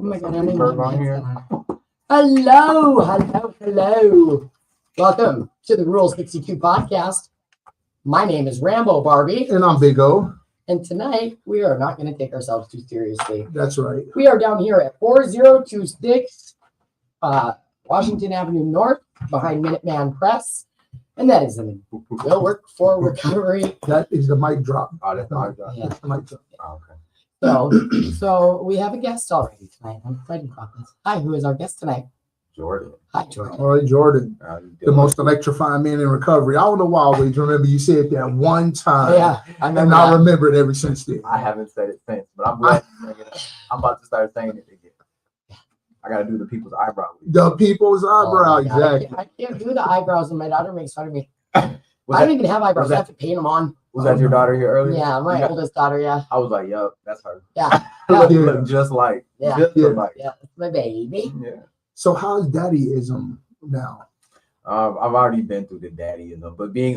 my God, I didn't on here. Hello. Welcome to the Rule 62 podcast. My name is Rambo, Barbie. And I'm Big O. And tonight, we are not going to take ourselves too seriously. That's right. We are down here at 4026 Washington Avenue North, behind Minuteman Press. And that is in Will Work for Recovery. That is the mic drop. Oh, that's the mic drop. Yeah. That's the mic drop. Oh, okay. So we have a guest already tonight. I'm excited about this. Hi, who is our guest tonight? Jordan. Hi, Jordan. All right, Jordan. How you The doing? most electrifying man in recovery. I don't know why I always remember you said that one time. Yeah, I remember And that. I remember it ever since then. I haven't said it since, but I'm glad you bring it up. I'm about to start saying it again. I got to do the people's eyebrow. The people's eyebrow, Oh, my God. exactly. I can't do the eyebrows, and my daughter makes fun of me. Was I don't even have eyebrows. that- I have to paint them on. that your daughter here earlier? Yeah, my Yeah. oldest daughter. Yeah, I was like, yo, that's her. yeah, Look just like. Yeah. Just Yeah. like. yeah. It's my baby. Yeah. So how's daddyism now? I've already been through the daddyism, but being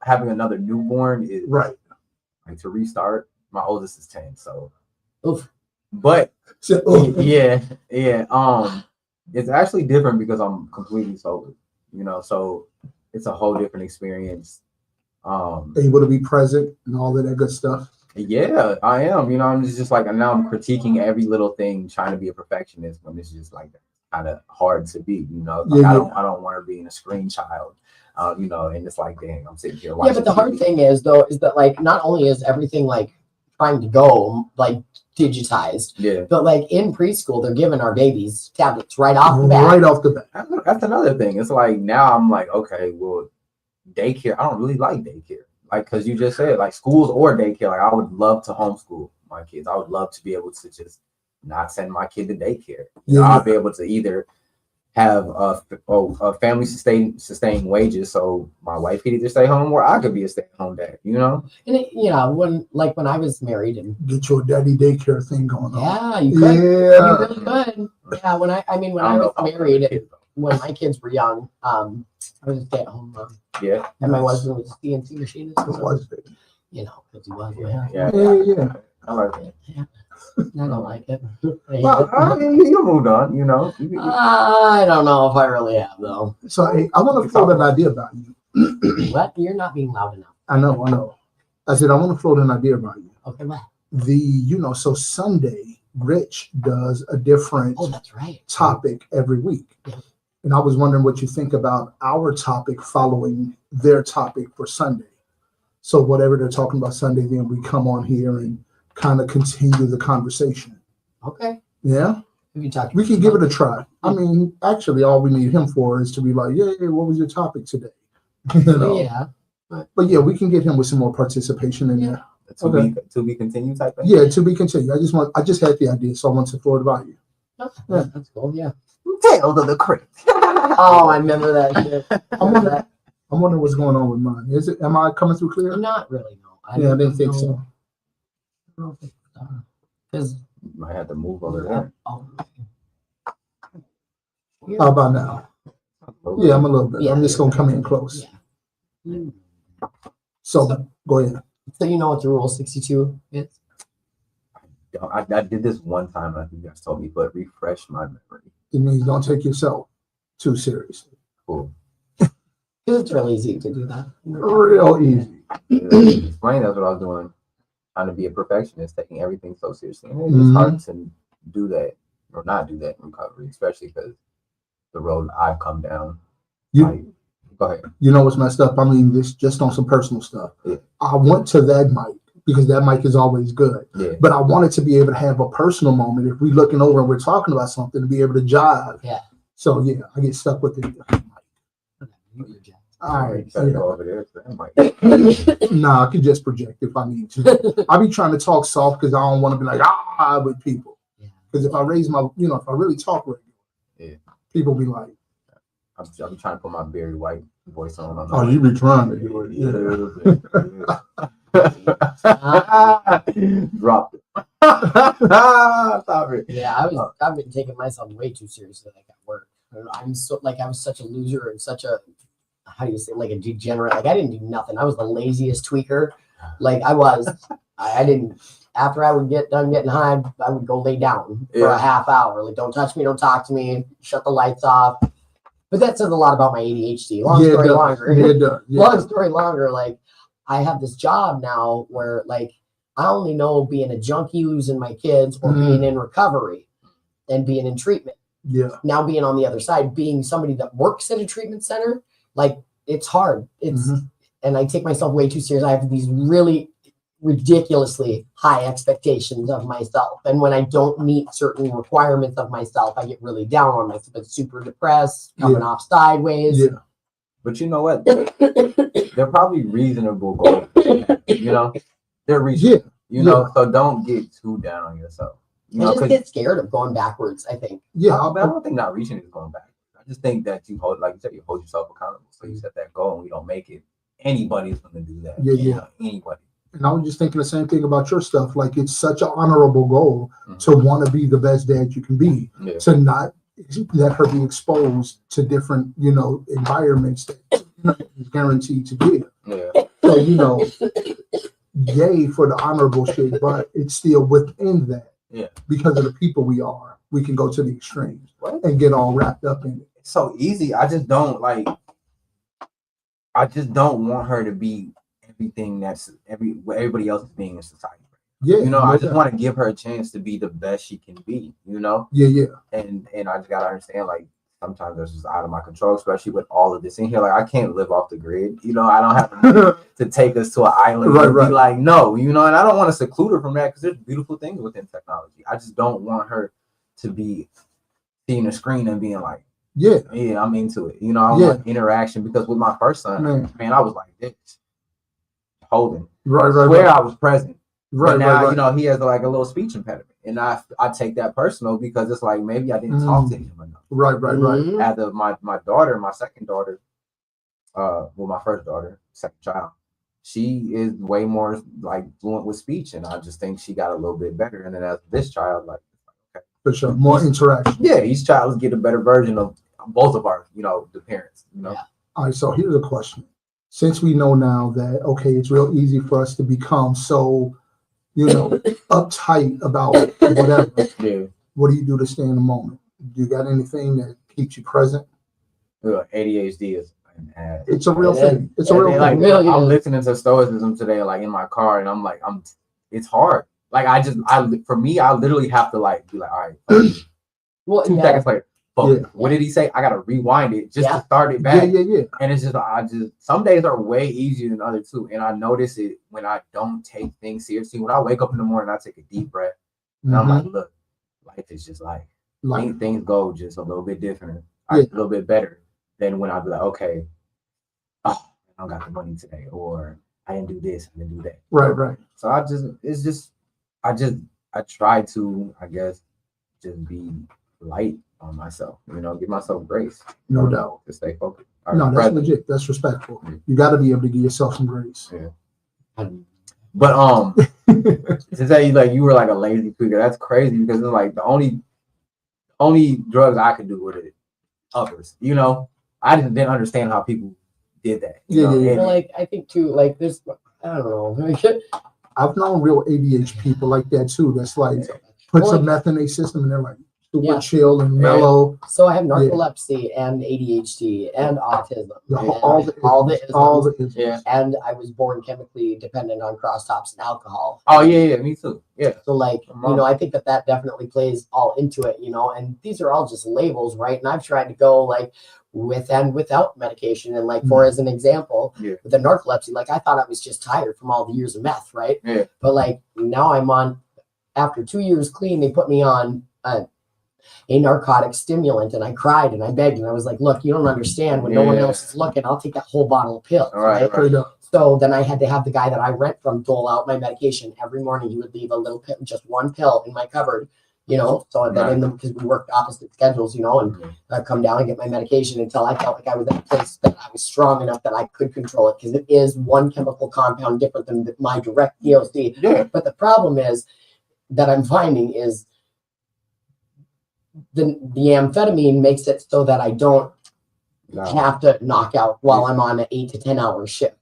having another newborn is Right. like to restart. My oldest is 10, so. Oof. But So, yeah. It's actually different because I'm completely sober, so it's a whole different experience. able to be present and all of that good stuff. Yeah, I am. I'm just like, and now I'm critiquing every little thing, trying to be a perfectionist when it's just like kind of hard to be. Like, Yeah, I don't want to be a screen child. And it's like, dang, I'm sitting here Yeah, watching. but the hard TV. thing is though, is that like not only is everything like trying to go like digitized, Yeah, but like in preschool they're giving our babies tablets right off the bat. Right off the bat. that's another thing. It's like now I'm like, okay, well, daycare. I don't really like daycare, like because you just said like schools or daycare. Like I would love to homeschool my kids. I would love to be able to just not send my kid to daycare. Yeah. I'll be able to either have a family sustaining wages, so my wife could either stay home or I could be a stay-at-home dad. And it, when I was married and Get your daddy daycare thing going on. yeah, you could. Yeah. You really could. Yeah, when I don't was know if I want married, kids, though. when my kids were young, I was a stay-at-home mom, Yeah, and my husband was a CNC machinist. What was it? Because he was. Man. yeah. Yeah. I like it. Yeah. I don't like it. I hate Well, it. I mean, you moved on. I don't know if I really have though. So hey, I want to float an idea about you. What? You're not being loud enough. I know. I said I want to float an idea about you. Okay, what? So Sunday, Rich does a different Oh, that's right. topic every week. Yeah. And I was wondering what you think about our topic following their topic for Sunday. So whatever they're talking about Sunday, then we come on here and kind of continue the conversation. Okay. Yeah, Who you talking? we can give it a try. I mean, actually, all we need him for is to be like, yeah, what was your topic today? Yeah. But yeah, we can get him with some more participation in there. To be continued type thing. Yeah, to be continued. I just had the idea, so I want to throw it about you. Yeah, that's cool. Yeah. Tales of the Crypt. Oh, I remember that shit. I'm wondering what's going on with mine. Am I coming through clear? Not really. No. I didn't think so. Because You might have to move over there. oh, How about now? Yeah, I'm a little bit. Yeah. I'm just gonna come in close. yeah. So go ahead. So you know what the Rule 62 is? I did this one time, and I think you guys told me, but refresh my memory. It means don't take yourself too seriously. Cool. Because it's really easy to do that. Real easy. Explain that's what I was doing. Trying to be a perfectionist, taking everything so seriously. And it's Mhm. hard to do that or not do that in recovery, especially because the road I've come down. Go ahead. You know what's messed up? I mean, this just on some personal stuff. Yeah. I went to that mic because that mic is always good. Yeah. But I wanted to be able to have a personal moment if we're looking over and we're talking about something to be able to jive. Yeah. So yeah, I get stuck with it. All right. Try to Yeah. go over there. So that might- Nah, I could just project if I need to. I be trying to talk soft because I don't want to be like with people. Yeah. Because if I raise my, if I really talk regular, Yeah. people be like, I'm trying to put my Barry White voice on. "Oh, you be trying to do it." Dropped it. Stop it. Yeah, I've been taking myself way too seriously like at work. I'm so I was such a loser and such a how do you say like a degenerate. Like I didn't do nothing. I was the laziest tweaker. Like I was. I didn't after I would get done getting high, I would go lay down for Yeah. a half hour. Like, don't touch me, don't talk to me, shut the lights off. But that says a lot about my ADHD. Long story longer. Yeah, it does. Yeah. Long story longer, like, I have this job now where, like, I only know being a junkie, losing my kids, or being in recovery and being in treatment. Yeah. Now being on the other side, being somebody that works at a treatment center, like, it's hard. It's and I take myself way too serious. I have these really ridiculously high expectations of myself. And when I don't meet certain requirements of myself, I get really down on myself. But super depressed, coming off sideways. Yeah. But you know what? They're probably reasonable goals. You know, they're reasonable. You know, so don't get too down on yourself. You know, I just get scared of going backwards, I think. Yeah. I don't think not reaching is going back. I just think that you hold, like you said, you hold yourself accountable. So you set that goal and you don't make it. Anybody's going to do that. Yeah. Anybody. And I was just thinking the same thing about your stuff. Like, it's such an honorable goal to want to be the best dad you can be, to not let her be exposed to different, you know, environments that is guaranteed to give. Yeah. So, you know, yay for the honorable shit, but it's still within that. Yeah. Because of the people we are, we can go to the extremes What? and get all wrapped up in it. It's so easy. I just don't want her to be everything that's what everybody else is being in society. Yeah. You know, I just want to give her a chance to be the best she can be, you know? Yeah. And I just gotta understand, like, sometimes that's just out of my control, especially with all of this in here. Like, I can't live off the grid. You know, I don't have to take us to an island and be like, no, you know, and I don't want to seclude her from that because there's beautiful things within technology. I just don't want her to be seeing a screen and being like, yeah, I'm into it. You know, I want interaction, because with my first son, man, I was like this, holding. I swear I was present. But now, you know, he has like a little speech impediment. And I take that personal, because it's like, maybe I didn't talk to him enough. Right. After my daughter, my second daughter, my first daughter, second child, she is way more like fluent with speech. And I just think she got a little bit better. And then as this child, like, okay. For sure. More interaction. Yeah, each child get a better version of both of our, you know, the parents, you know. Yeah. All right, so here's a question. Since we know now that, okay, it's real easy for us to become so, you know, uptight about whatever. Yeah. What do you do to stay in the moment? Do you got anything that keeps you present? ADHD is an ass. It's a real thing. It's a real thing. Really I'm listening to Stoicism today, like in my car, and I'm like, it's hard. Like, for me, I literally have to like be like, all right, Well, 2 seconds later. What did he say? I gotta rewind it just to start it back. Yeah. And it's just, some days are way easier than others too. And I notice it when I don't take things seriously. When I wake up in the morning, I take a deep breath, and I'm like, look, life is just life. Things go just a little bit different, a little bit better than when I be like, okay, I don't got the money today, or I didn't do this, I didn't do that. Right. So I try to, I guess, just be light on myself, you know, give myself grace. No doubt. To stay focused. No, that's legit. That's respectful. You got to be able to give yourself some grace. Yeah. But to say like you were like a lazy tweaker, that's crazy, because it's like the only drugs I could do were the uppers. You know, I didn't understand how people did that. You know? Well, like, I think too, like, there's, I don't know. I've known real ADHD people like that too. That's like put some meth in their system and they're like super chill and mellow. So I have narcolepsy and ADHD and autism. All the isms. And I was born chemically dependent on crosstops and alcohol. Oh yeah, me too. Yeah. So like, you know, I think that definitely plays all into it, you know, and these are all just labels, right? And I've tried to go like with and without medication. And like, for as an example, with the narcolepsy, like I thought I was just tired from all the years of meth, right? Yeah. But like now I'm on, after 2 years clean, they put me on a narcotic stimulant, and I cried and I begged and I was like, look, you don't understand, when no one else is looking, I'll take that whole bottle of pills. Right. So then I had to have the guy that I rent from dole out my medication every morning. He would leave a little pill, just one pill in my cupboard, you know, so that because we worked opposite schedules, you know, and I'd come down and get my medication until I felt like I was at a place that I was strong enough that I could control it, because it is one chemical compound different than my direct DOC. But the problem is that I'm finding is the amphetamine makes it so that I don't have to knock out while I'm on an 8 to 10 hour shift.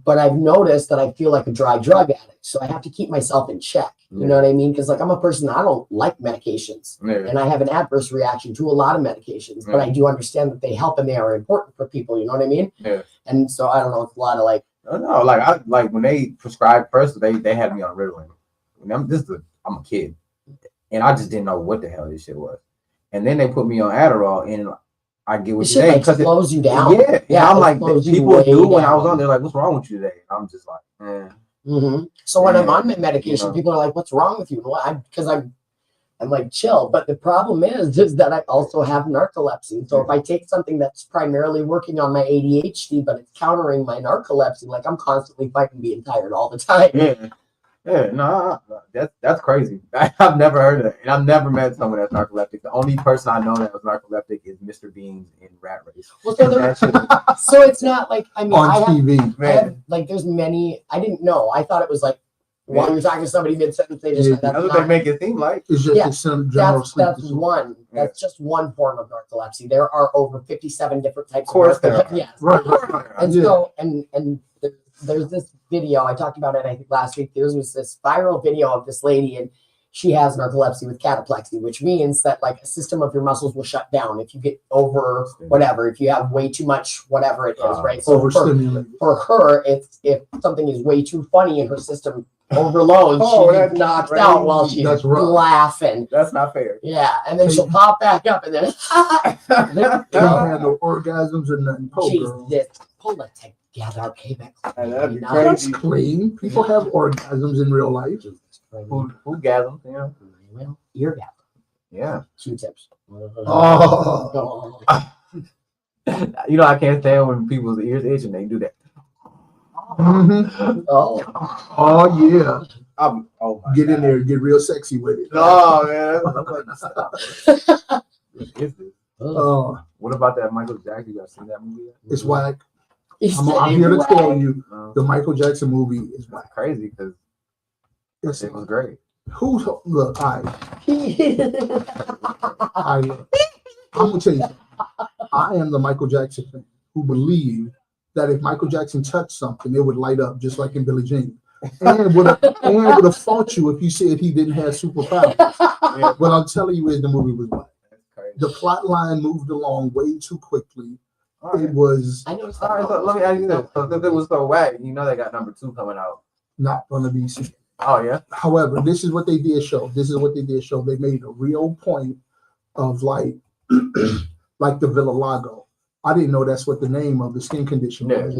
but I've noticed that I feel like a dry drug addict. So I have to keep myself in check. You know what I mean? Because like I'm a person, I don't like medications. And I have an adverse reaction to a lot of medications, but I do understand that they help and they are important for people. You know what I mean? And so I don't know, it's a lot of like, no, like I like when they prescribed first, they had me on Ritalin. I'm a kid, and I just didn't know what the hell this shit was. And then they put me on Adderall, and I get what shit you're saying like slows you down. Yeah. I'm like, people do when I was down. on there, like, what's wrong with you today? I'm just like, So when I'm on medication, people are like, "What's wrong with you?" Well, because I'm like chill. But the problem is that I also have narcolepsy. So if I take something that's primarily working on my ADHD, but it's countering my narcolepsy, like I'm constantly fighting being tired all the time. No, that's crazy. I've never heard of that, and I've never met someone that's narcoleptic. The only person I know that was narcoleptic is Mr. Beans in Rat Race. Well, so it's not like I TV. Like there's many. I didn't know. I thought it was like while you're talking to somebody mid sentence, they just that's what they make it seem like. It's just some general sleep that's disorder. one. That's just one form of narcolepsy. There are over 57 different types. Of course, of narcolepsy. Yes, right. And so and there's this video I talked about it. I think last week there was this viral video of this lady, and she has narcolepsy with cataplexy, which means that like a system of your muscles will shut down if you get over whatever, if you have way too much whatever it is, right? So Overstimulated. For her, it's if something is way too funny in her system overloads, she knocks out while she's laughing. That's not fair. Yeah, and then she'll pop back up, and then They don't have no orgasms or nothing. Pull it together, okay, that's clean. People have orgasms in real life. Orgasms, yeah. Well, eargasm. Yeah. Q-tips. Oh. You know, I can't stand when people's ears itch and they do that. Mm-hmm. Oh yeah. Get in there and get real sexy with it. Oh man. What about that Michael Jackson? You guys seen that movie yet? It's whack. I'm here to tell you, the Michael Jackson movie is whack. Crazy because it was great. Look, I'm gonna tell you something. I am the Michael Jackson fan who believe that if Michael Jackson touched something, it would light up just like in Billie Jean. And would have fought you if you said he didn't have superpowers. What I'm telling you is the movie was whack. The plot line moved along way too quickly. It was. I know. All right, so let me ask you this: so if it was so whack, you know they got number 2 coming out. Not gonna be seen. Oh yeah. However, this is what they did show. They made a real point of like the vitiligo. I didn't know that's what the name of the skin condition was.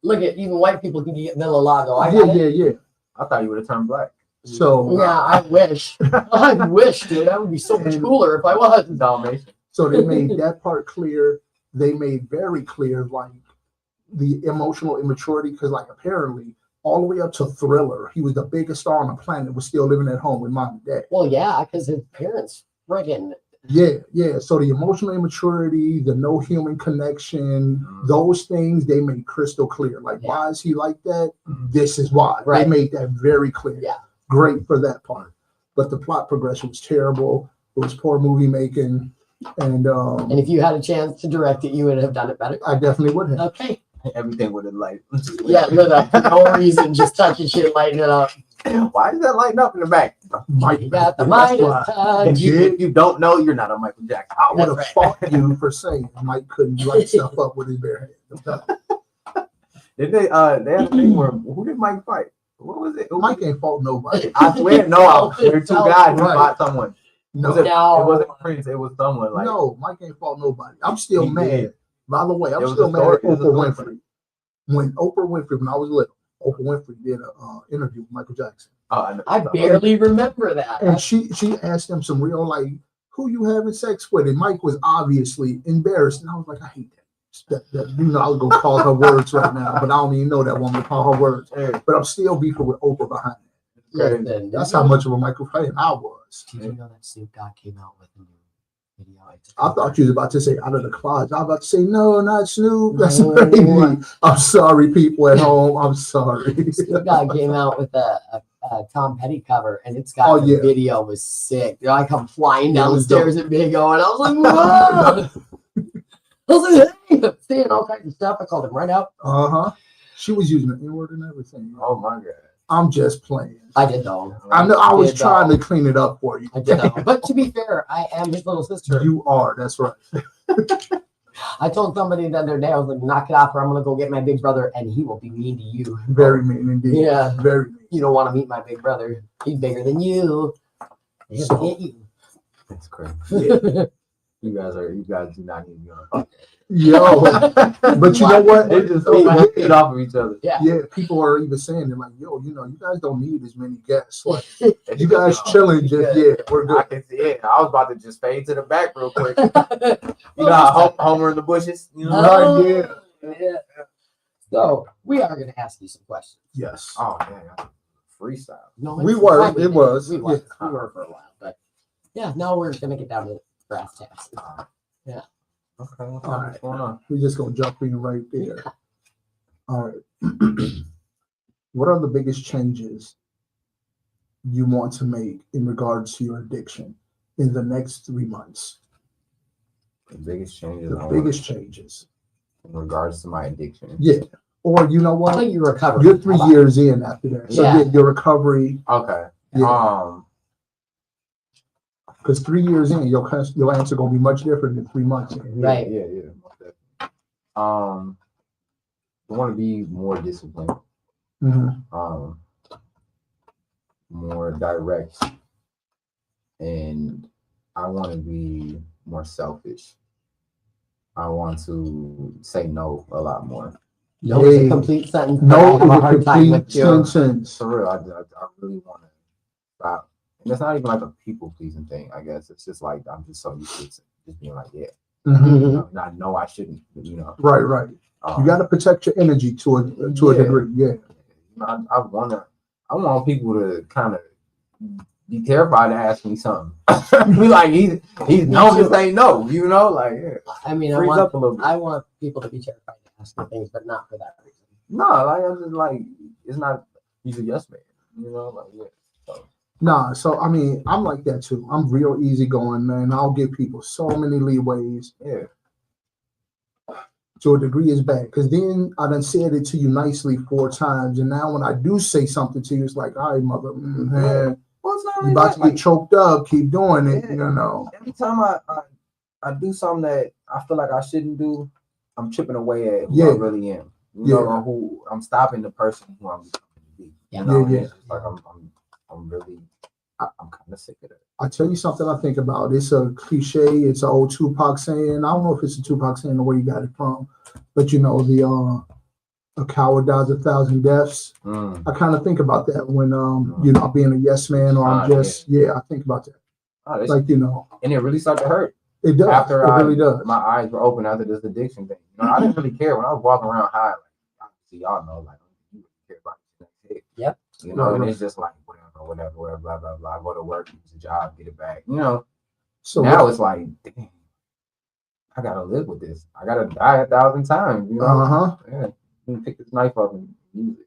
Look at even white people can get vitiligo. Yeah. I thought you would have turned black. So yeah, I wish. I wish, dude. That would be so much cooler if I was. Dalmatian. So they made that part clear. They made very clear like the emotional immaturity, because like apparently all the way up to Thriller, he was the biggest star on the planet, was still living at home with mom and dad. Well, yeah, because his parents friggin'. Yeah. So the emotional immaturity, the no human connection, those things they made crystal clear. Like, why is he like that? This is why. Right. They made that very clear. Yeah. Great for that part. But the plot progression was terrible. It was poor movie making. And if you had a chance to direct it, you would have done it better. I definitely would have. Okay. Everything would have lighted. Yeah, no reason, just touching shit, lighting it up. Why is that lighting up in the back? Mike got the Midas touch. If you don't know, you're not a Michael Jackson. I would have fought you for saying Mike couldn't light stuff up with his bare hands. Did they had a thing where who did Mike fight? What was it? Mike ain't fought nobody. I swear, no. There are 2 guys who fought someone. No, it wasn't Prince. It was someone like. No, Mike ain't fought nobody. I'm still mad. By the way, I'm still mad at Oprah Winfrey. When Oprah Winfrey, when I was little, Oprah Winfrey did an interview with Michael Jackson. I barely remember that. And she asked him some real like, who you having sex with? And Mike was obviously embarrassed. And I was like, I hate that. You know, I was gonna call her words right now, but I don't even know that woman to call her words. But I'm still beefing with Oprah behind it. Listen, that's how much of a Michael fan I was. Did you know that Snoop Dogg came out with a new video? I thought you was about to say out of the closet. I was about to say no, not Snoop. That's crazy. I'm sorry, people at home. I'm sorry. Snoop Dogg came out with a Tom Petty cover, and it's got the video was sick. I come flying down the stairs at Big O, and I was like, whoa! I was like, hey, saying all kinds of stuff. I called him right out. She was using the N-word and everything. Oh my God. I'm just playing. I did though. I know. I was trying to clean it up for you. I did though. But to be fair, I am his little sister. You are. That's right. I told somebody the other day, I was like, knock it off, or I'm gonna go get my big brother, and he will be mean to you. Very mean indeed. Yeah. Very mean. You don't want to meet my big brother. He's bigger than you. He'll So- hit you. That's crazy. Yeah. You guys do not need to be on. Yo, but you know what? They just feed off of each other. Yeah. Yeah, people are even saying they're like, yo, you know, you guys don't need as many guests. Like, you guys chilling, just we're I good. can see it. I was about to just fade to the back real quick. You know how Homer in the bushes? You know? Right, Yeah. So we are gonna ask you some questions. Yes. Oh man, freestyle. No, We it's were. fine. It was. We were. Yeah. We were for a while, but yeah. Now we're gonna get down to brass tacks. Okay. All right. What's going on? We're just gonna jump in right there. All right. What are the biggest changes you want to make in regards to your addiction in the next 3 months? The biggest changes. The biggest changes. in regards to my addiction. Yeah. Or you know How what? about your recovery? You're 3 years in after that. So Yeah. your recovery, Okay. Yeah. because 3 years in, your answer gonna be much different than 3 months in. Right. Yeah. Most definitely. I want to be more disciplined. Mhm. More direct, and I want to be more selfish. I want to say no a lot more. No, it's a complete sentence. but I No, have a it's a hard time complete with you. sentence. For real, I really want to stop. And it's not even like a people pleasing thing. I guess it's just like I'm just so used to just being like, yeah, Mhm. you know, and I know I shouldn't, you know. Right. You got to protect your energy to a degree. Yeah. I want people to kind of be terrified to ask me something. Be like, he's known to say no, you know, like, yeah, I mean, freeze up a little bit. I want people to be terrified to ask me things, but not for that reason. No, like I'm just like, it's not. He's a yes man, you know, like yeah. So. Nah, so I mean, I'm like that too. I'm real easygoing, man. I'll give people so many leeways. Yeah. To a degree is bad, because then I done said it to you nicely 4 times, and now when I do say something to you, it's like, all right, mother, man, Well, it's not you really about that, to like, get choked up. Keep doing it, Yeah. you know. every time I do something that I feel like I shouldn't do, I'm chipping away at who I Yeah. really am. You Yeah. know, or who I'm stopping the person who I'm becoming to be. Yeah. You know, Yeah, and yeah. it's just like I'm kind of sick of it. I tell you something I think about. It's a cliche. It's an old Tupac saying. I don't know if it's a Tupac saying or where you got it from, but you know a coward dies 1,000 deaths. I kind of think about that when you know, being a yes man, or I'm just I think about that. Oh, Like, you know, and it really started to hurt. it does. After it really does. my eyes were open after this addiction thing. You know, I didn't really care when I was walking around high. Like, obviously, y'all know, like, you really care about it. Yep. You know, and Right. it's just like whatever, blah blah blah. Go to work, use a job, get it back. You know. So Now it's like, dang, I gotta live with this. I gotta die 1,000 times. You know. Yeah. You can pick this knife up and use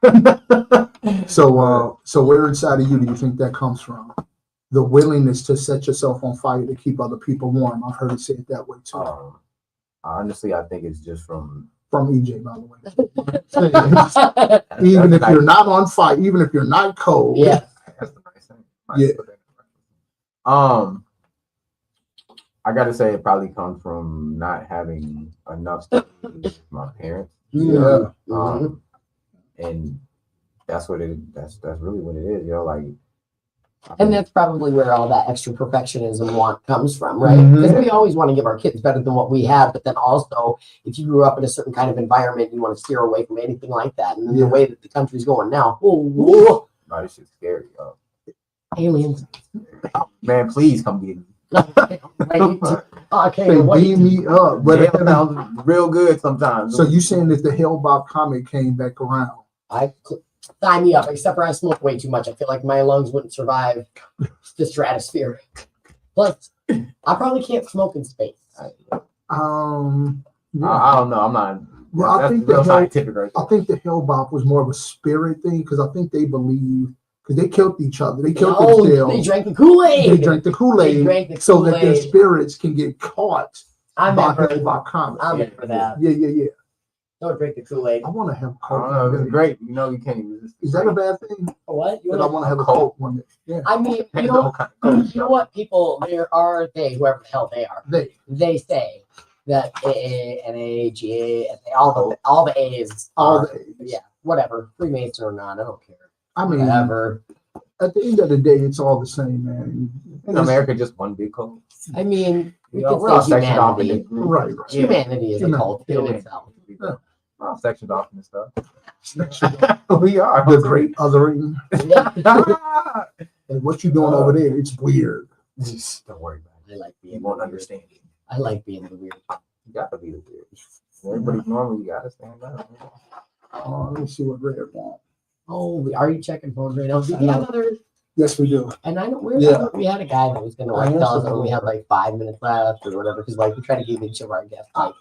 it. So where inside of you do you think that comes from? The willingness to set yourself on fire to keep other people warm. I've heard it said that way too. Honestly, I think it's just from EJ, by the way. Even if you're not on fire, even if you're not cold. Yeah. That's the nice thing. Yeah. I gotta say it probably comes from not having enough stuff with my parents. Yeah. And that's what that's really what it is, yo. Like, And that's probably where all that extra perfectionism want comes from, right? Mhm. Because we always want to give our kids better than what we have, but then also, if you grew up in a certain kind of environment, you want to steer away from anything like that. And then the way that the country's going now, no, this shit's scary, yo. aliens. Man, please come get me. Okay, They beat me up. But Hell sounds real good sometimes. so you saying if the Hell Bob comic came back around? Sign me up, except for I smoke way too much. I feel like my lungs wouldn't survive the stratosphere. Plus, I probably can't smoke in space. Yeah. Yeah. I don't know. I'm not. Well, I that's think real the Hell, scientific right I think the Hell Bob was more of a spirit thing, because I think they believe, because they killed each other. They killed themselves. They drank the Kool-Aid. They drank the They Kool-Aid drank the so that their Kool-Aid. spirits can get caught I'm by never. Hell Bob comics. I'm in for that. Yeah. Don't drink the Kool-Aid. I want to have I Coke. don't know. It's great. You know, you can't even resist. Is that a bad thing? What? You That I want to have a Coke one day. Yeah. I mean, you know what? People, whoever the hell they are, they say that AA, NA, GA, all the A's, yeah, whatever, Freemason or not, I don't care. I mean, whatever. At the end of the day, it's all the same, man. In America, just one big cult. I mean, we're all sectioned off in this group. Right. Humanity is a cult in itself. We're all sectioned off in this stuff. We are. The great othering. Yeah. And what you doing over there? It's weird. Just don't worry about it. I like being You won't understand it. I like being the weird. You gotta be the weird. Everybody's normal. You gotta stand up. Let me see what Red wants. Oh, are you checking phones right now? Do we have other? Yes, we do. And I know Yeah. we had a guy that was gonna tell us when we had like 5 minutes left or whatever, because like we try to give each of our guests like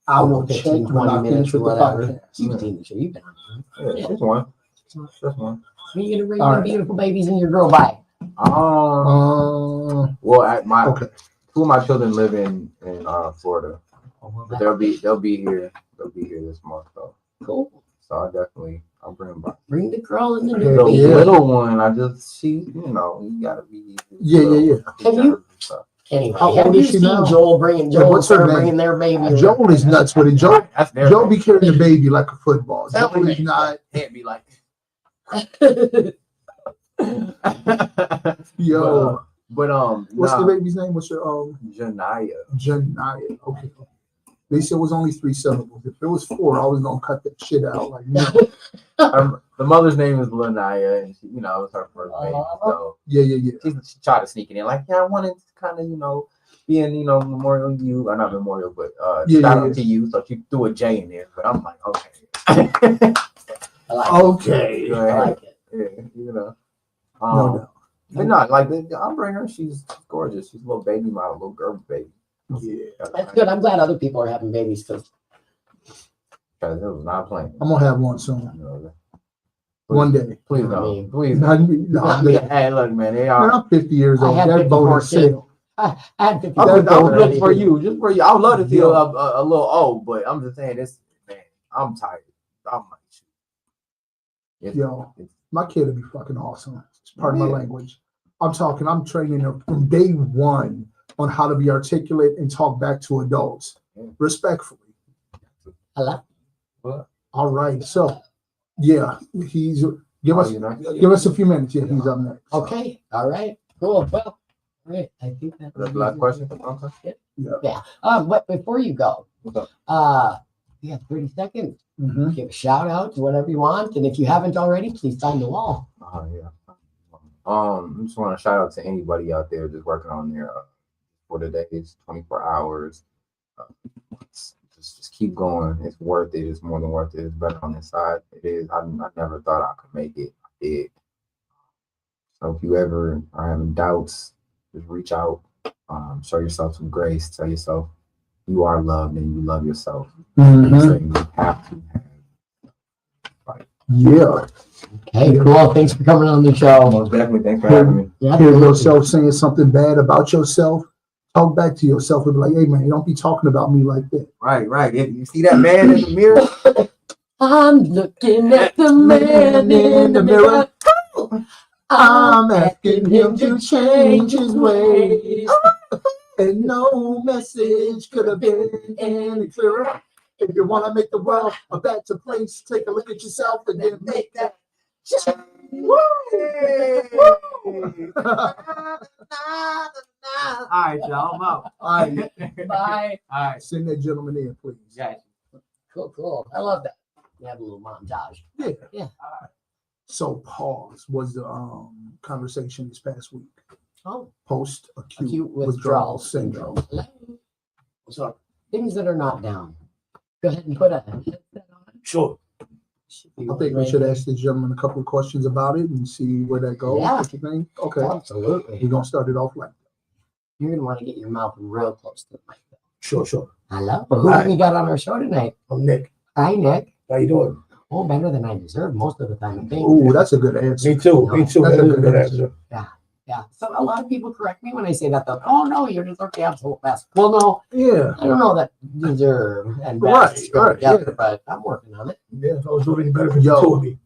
I will 15, check 20 minutes or with the whatever. podcast. You've seen the show. You've been on. Yeah, just one. Just one. When you gonna bring All your right. beautiful babies and your girl by? Well, at my Okay. two of my children live in Florida, but they'll be here. They'll be here this month though. Cool. So I'll bring them by. Bring the girl and the Yeah, new The baby. little one, you gotta be. Yeah. Have you- Anyway, How have old you is she seen now? Joel what's her name? bringing their baby? Joel is nuts with it. Joel That's Joe be carrying the baby like a football. Joel is not. Can't be like. Yo. But What's the baby's name? What's your Janaya. Janaya? Okay. They said it was only 3 syllables. If it was 4, I was gonna cut that shit out. Like no. The mother's name is Lanaya, and she, it was her first baby. So Yeah. she tried to sneak it in, like, yeah, I wanted to kind of, being, memorial to you, or not memorial, but shout out to you. So she threw a J in there, but I'm like, okay. I like Okay. Go it. I ahead. like it. Yeah, No doubt. But not like I'll bring her. She's gorgeous. She's a little baby model, little girl baby. Yeah. That's good. I'm glad other people are having babies because Because it was not playing. I'm gonna have one soon. One day. Please I don't. mean, Please Not don't. me. No, man, Hey, look, man. They are. I'm 50 years I old. had That 54 boat is sailed. I had 50. I would already. look for you, just for you. I would love to feel a little old, but I'm just saying this, man. I'm tired. I'm like, Yo, my kid would be fucking awesome. It's part of my language. I'm training her from day one on how to be articulate and talk back to adults respectfully. Hello. What? All right. So, yeah, give us a few minutes. Yeah, he's up next. Okay. All right. Cool. Well, all right. I think that's The last question. Yeah. But before you go, What's up? you have 30 seconds. Mm-hmm. Give a shout out to whatever you want, and if you haven't already, please sign the wall. Yeah. I just want to shout out to anybody out there just working on their for the days, 24 hours. Just keep going. It's worth it. It's more than worth it. It's better on this side. It is. I never thought I could make it. I did. So if you ever are having doubts, just reach out. Show yourself some grace. Tell yourself you are loved and you love yourself. Mm-hmm. So you have to have. Yeah. Okay, cool. Thanks for coming on the show. Most definitely. Thanks for having me. Yeah, Hear yourself saying something bad about yourself. Talk back to yourself and be like, hey, man, don't be talking about me like that. Right. If you see that man in the mirror, I'm looking at the man in the mirror. I'm asking him to change his ways. And no message could have been any clearer. If you want to make the world a better place, take a look at yourself and then make that change. Woo! all right, y'all. I'm out. All right, Bye. All right. send that gentleman in, please. Guys. Cool. I love that. You have a little montage. Yeah. So pause was the conversation this past week. Oh, Post acute acute withdrawal syndrome. So things that are not down. Go ahead and put a headset on. Sure. I think we should ask the gentleman a couple of questions about it and see where that goes. Yeah. What you think? Okay. Absolutely. We're gonna start it off like that. You're gonna want to get your mouth real close to the mic. Sure. Hello. Who have we got on our show tonight? I'm Nick. Hi, Nick. How you doing? Oh, better than I deserve most of the time. I think. Ooh, that's a good answer. Me too. That's a good answer. Yeah. Yeah. So a lot of people correct me when I say that. Though, oh no, you deserve the absolute best. Well, no, Yeah. I don't know that deserve and Right, best go right, together, yeah. but I'm working on it. Yeah, if I was doing any better for Yo. two of me.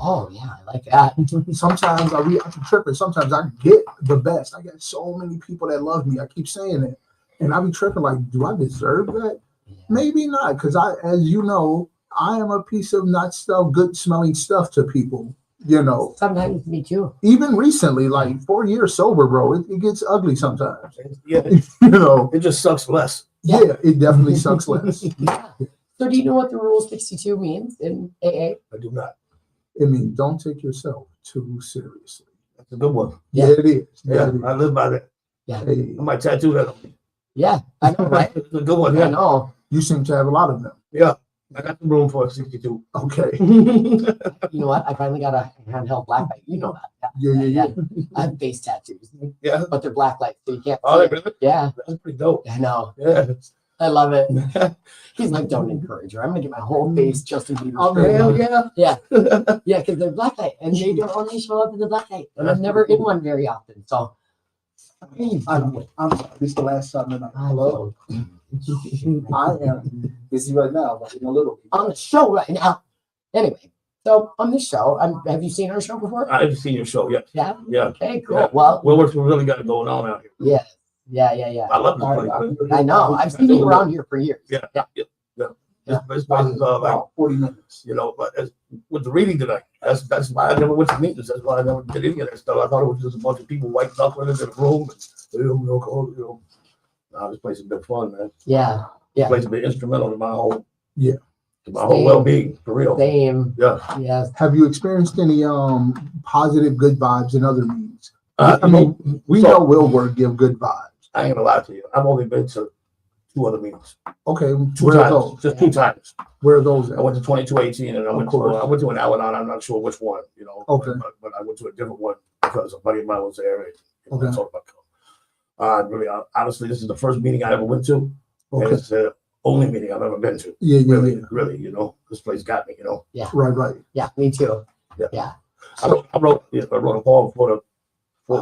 Oh yeah, I like that. Sometimes I be tripping. Sometimes I get the best. I got so many people that love me. I keep saying it, and I be tripping. Like, do I deserve that? Yeah. Maybe not, because as you know, I am a piece of not stuff, good smelling stuff to people. You know, Sometimes me too. even recently, like 4 years sober, bro, it gets ugly sometimes. Yeah, You know, it just sucks less. yeah, it definitely sucks less. Yeah. So do you know what the Rule 62 means in AA? I do not. It means don't take yourself too seriously. That's a good one. Yeah, it is. Yeah, it is. I live by that. Hey, I might tattoo that on me. Yeah, I know, right? It's a good one. I Yeah, know. you seem to have a lot of them. yeah. I got the room for a 62. Okay. You know what? I finally got a handheld black light. You know that. Yeah. I have face tattoos, Yeah. but they're black lights, so you can't. Oh, see it. really? Yeah, That's pretty dope. I know. Yeah. I love it. He's like, don't encourage her. I'm gonna get my whole face Justin Bieber. Oh, straight Hell on. yeah. Yeah, because they're black light, and they don't only show up in the black light, and I'm never in one very often. So, I'm sorry. This is the last time tonight. Hello. I am busy right now, but in a little bit. on the show right now. Anyway, so on this show, have you seen our show before? I've seen your show. Yeah. Yeah. Yeah. Okay, cool. Yeah. Well, Willworks really got it going on out here. yeah. I love this place. I know. I've seen you around here for years. Yeah. Yeah. This place is like, About 40 minutes. you know, but with the reading tonight, that's why I never went to meetings. That's why I never did any of that stuff. I thought it was just a bunch of people white knuckling in a room. And, nah, this place has been fun, man. Yeah. This place has been instrumental to my whole Same. well-being, for real. Same. Yeah. Yes. Have you experienced any positive, good vibes in other meetings? I mean, we know Willwork give good vibes. I ain't gonna lie to you. I've only been to 2 other meetings. Okay, Two where are times. those? Just 2 times. Where are those I at? went to 2218 and I went to an Al-Anon. I'm not sure which one, you know. Okay. But I went to a different one because a buddy of mine was there. And, Okay. I talked about really, honestly, this is the first meeting I ever went to. And Okay. it's the only meeting I've ever been to. Yeah, Really, you know, this place got me, you know. Right. Yeah, me too. I wrote a poem for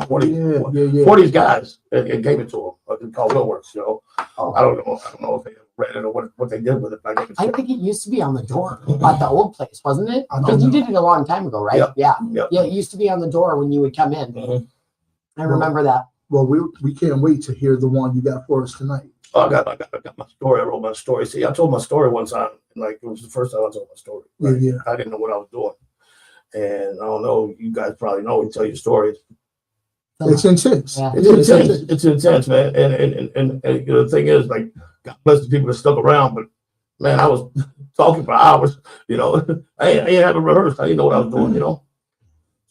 40 Yeah. for these guys and gave it to them. It's called Willworks, you know. Oh. I don't know if they read it or what they did with it. But I gave it to I them. think it used to be on the door at the old place, wasn't it? I don't Because you know. did it a long time ago, right? Yeah. Yeah, it used to be on the door when you would come in. Mhm. I remember that. Well, we can't wait to hear the one you got for us tonight. Oh, I got my story. I wrote my story. See, I told my story one time. Like, it was the first time I told my story. Right? Yeah. I didn't know what I was doing. And I don't know, you guys probably know, we tell your stories. It's intense. Yeah. It's intense, man. And you know, the thing is, like, God bless the people that stuck around, but man, I was talking for hours, you know. I ain't having rehearsed. I didn't know what I was doing, you know.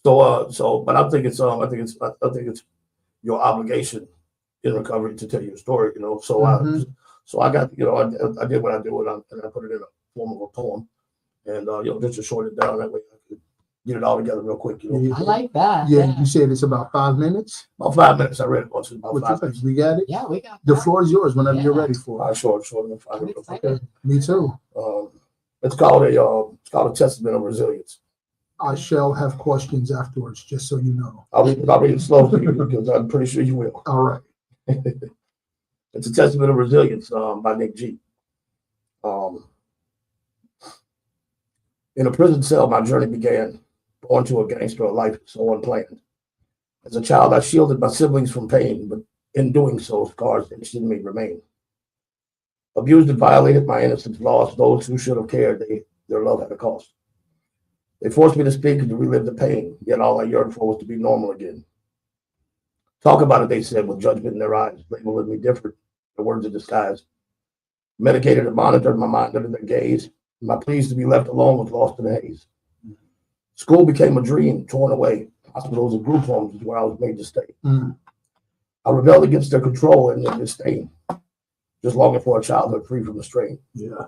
But I think it's your obligation in recovery to tell your story, you know. So I got, you know, I did what I do, and I put it in a form of a poem, and you know, just to short it down that way I could get it all together real quick, you know. I like that. Yeah, you said it's about 5 minutes. About 5 minutes. I read it once. About What you 5 think? minutes. We got it. Yeah, we got The that. floor is yours whenever you're Yeah. ready for it. Short enough. I'm excited. Me too. It's called a testament of resilience. I shall have questions afterwards, just so you know. I'll read it slow for you because I'm pretty sure you will. All right. It's a testament of resilience by Nick G. In a prison cell, my journey began, born to a gangster, a life so unplanned. As a child, I shielded my siblings from pain, but in doing so, scars etched in me remain. Abused and violated, my innocence lost. Those who should have cared, their love had a cost. They forced me to speak and to relive the pain, yet all I yearned for was to be normal again. Talk about it, they said, with judgment in their eyes, labeling me different, the words of disguise. Medicated and monitored my mind under their gaze. My pleas to be left alone was lost in the haze. School became a dream torn away. Hospitals and group homes is where I was made to stay. I rebelled against their control and their disdain, just longing for a childhood free from the strain. Yeah.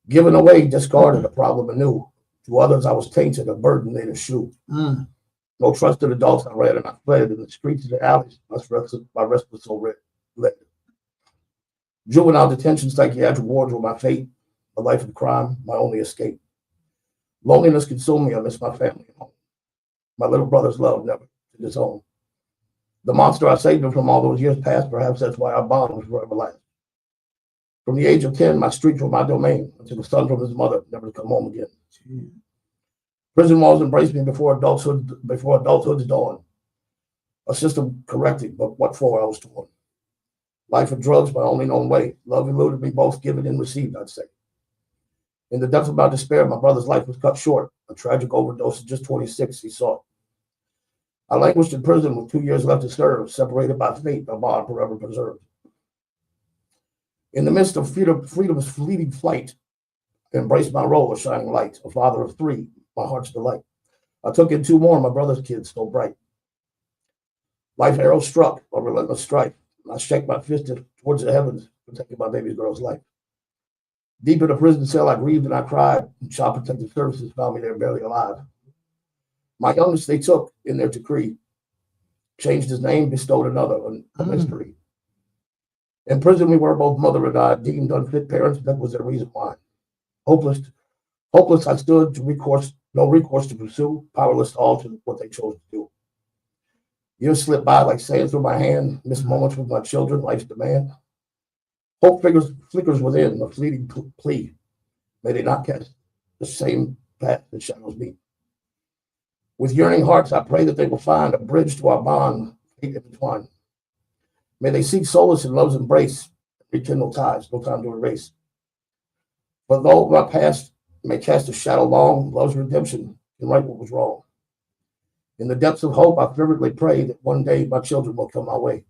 Given away, discarded, a problem anew. To others, I was tainted, a burden they to shoe. No trusted adults, I ran and I fled in the streets and the alleys. My rest was so red. Juvenile detention, psychiatric wards were my fate. A life of crime, my only escape. Loneliness consumed me. I miss my family at home. My little brother's love never to disown. The monster I saved him from all those years past, perhaps that's why our bond was forever last. From the age of 10, my streets were my domain until the son from his mother never to come home again. Prison walls embraced me before adulthood's dawn. A system corrected, but what for I was torn. Life and drugs, my only known way. Love eluded me, both given and received, I'd say. In the depths of my despair, my brother's life was cut short. A tragic overdose at just 26, he saw. I languished in prison with 2 years left to serve, separated by fate, a bond forever preserved. In the midst of freedom's fleeting flight, I embraced my role, a shining light, a father of 3, my heart's delight. I took in 2 more, my brother's kids, so bright. Life arrow struck, a relentless strife. I shake my fist towards the heavens, protecting my baby girl's life. Deep in a prison cell, I grieved and I cried. Child Protective Services found me there barely alive. My youngest they took in their decree, changed his name, bestowed another, a mystery. In prison, we were both mother and I, deemed unfit parents. That was their reason why. Hopeless, I stood to no recourse to pursue, powerless to alter what they chose to do. Years slipped by like sand through my hand, missed moments with my children, life's demand. Hope flickers within, a fleeting plea. May they not catch the same path that shadows me. With yearning hearts, I pray that they will find a bridge to our bond, fate intertwined. May they seek solace in love's embrace, rekindle ties, no time to erase. For though my past may cast a shadow long, love's redemption can right what was wrong. In the depths of hope, I fervently pray that one day my children will come my way.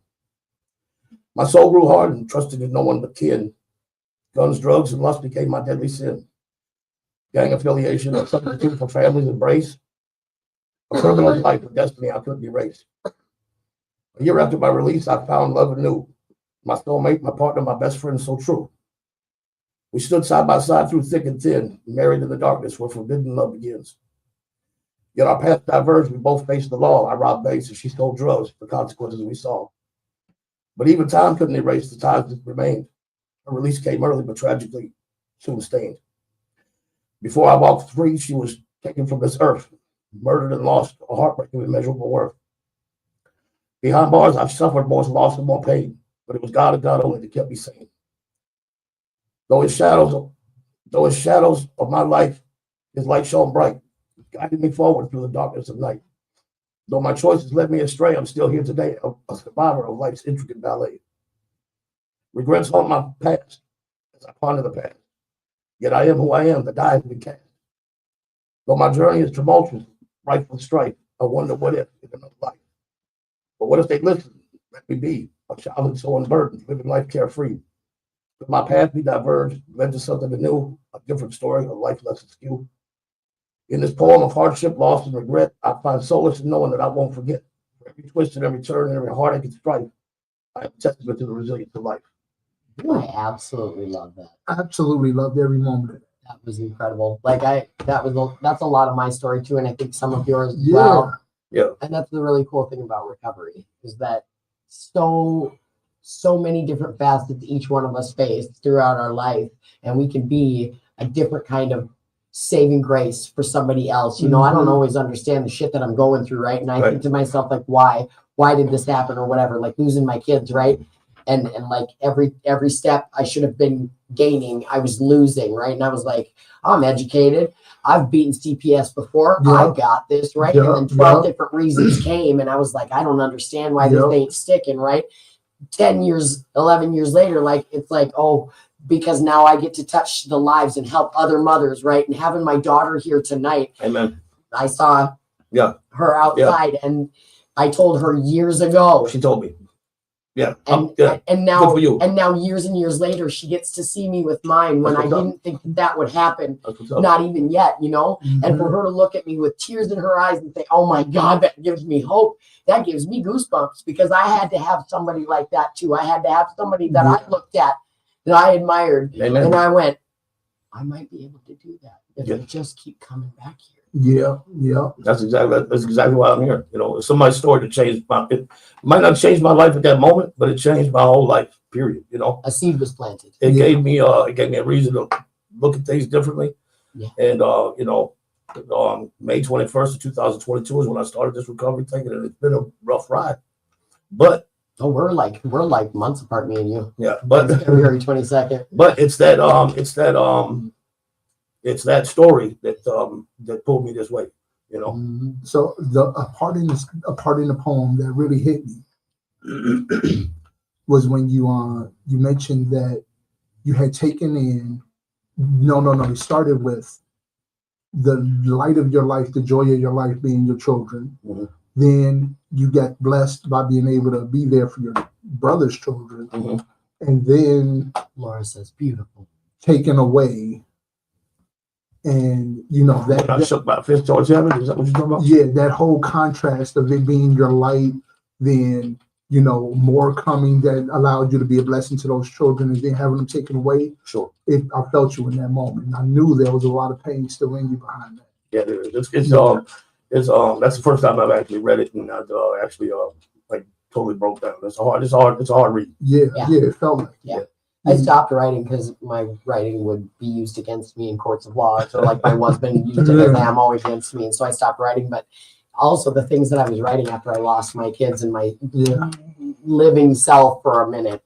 My soul grew hard and trusted in no one but kin. Guns, drugs, and lust became my deadly sin. Gang affiliation, a substitute for family's embrace. A criminal life of destiny I couldn't erase. A year after my release, I found love anew. My soulmate, my partner, my best friend, so true. We stood side by side through thick and thin, married in the darkness where forbidden love begins. Yet our paths diverged, we both faced the law. I robbed banks and she stole drugs, the consequences we saw. But even time couldn't erase the ties that remained. Her release came early, but tragically soon stained. Before I walked free, she was taken from this earth, murdered and lost, a heartbreaking immeasurable worth. Behind bars, I've suffered more loss and more pain, but it was God and God only that kept me sane. Though his shadows of my life, his light shone bright, guiding me forward through the darkness of night. Though my choices led me astray, I'm still here today, a survivor of life's intricate ballet. Regrets haunt my past as I ponder the past. Yet I am who I am, the die has been cast. Though my journey is tumultuous, rife with strife, I wonder what if in another life. But what if they listen? Let me be a childhood so unburdened, living life carefree. If my path be diverged, led to something new, a different story, a life less askew. In this poem of hardship, loss, and regret, I find solace in knowing that I won't forget. For every twist and every turn and every heartache and strife, I am a testament to the resilience of life. I absolutely love that. Absolutely loved every moment of it. That was incredible. That's a lot of my story too, and I think some of yours as well. Yeah. And that's the really cool thing about recovery is that so many different facets each one of us face throughout our life, and we can be a different kind of saving grace for somebody else. You know, I don't always understand the shit that I'm going through, right? And I think to myself, like, why did this happen or whatever? Like losing my kids, right? And like every step I should have been gaining, I was losing, right? And I was like, I'm educated. I've beaten CPS before. Yeah. I got this, right? Yeah. And then 12 different reasons came, and I was like, I don't understand why this ain't sticking, right? 10 years, 11 years later, like, it's like, oh, because now I get to touch the lives and help other mothers, right? And having my daughter here tonight, Amen. I saw her outside, and I told her years ago. She told me. Yeah. And now, Good for you. and now years and years later, she gets to see me with mine when I didn't think that would happen. Not even yet, you know? And for her to look at me with tears in her eyes and say, oh my God, that gives me hope. That gives me goosebumps, because I had to have somebody like that too. I had to have somebody that I looked at, that I admired. Amen. And I went, I might be able to do that if I just keep coming back here. Yeah. That's exactly why I'm here. You know, it's somebody's story to change it might not change my life at that moment, but it changed my whole life, period. You know, a seed was planted. It gave me a reason to look at things differently. Yeah. And May 21st of 2022 is when I started this recovery thing, and it's been a rough ride. But we're like months apart, me and you. yeah, but It's February 22nd. but it's that story that pulled me this way, you know. Mhm. So a part in the poem that really hit me was when you mentioned that you had taken in. No. It started with the light of your life, the joy of your life being your children. Mhm. Then you got blessed by being able to be there for your brother's children. Mhm. And then Laura says, beautiful. taken away. And you know When I shook my fist towards heaven, is that what you're talking about? yeah, that whole contrast of it being your light, then you know more coming that allowed you to be a blessing to those children, and then having them taken away. Sure. I felt you in that moment. I knew there was a lot of pain still in you behind that. Yeah, there is. It's that's the first time I've actually read it, and I actually like totally broke down. It's a hard read. Yeah, Yeah. it felt like Yeah. it. I stopped writing because my writing would be used against me in courts of law. So like my husband used it as ammo against me. And so I stopped writing. But also the things that I was writing after I lost my kids and my living self for a minute,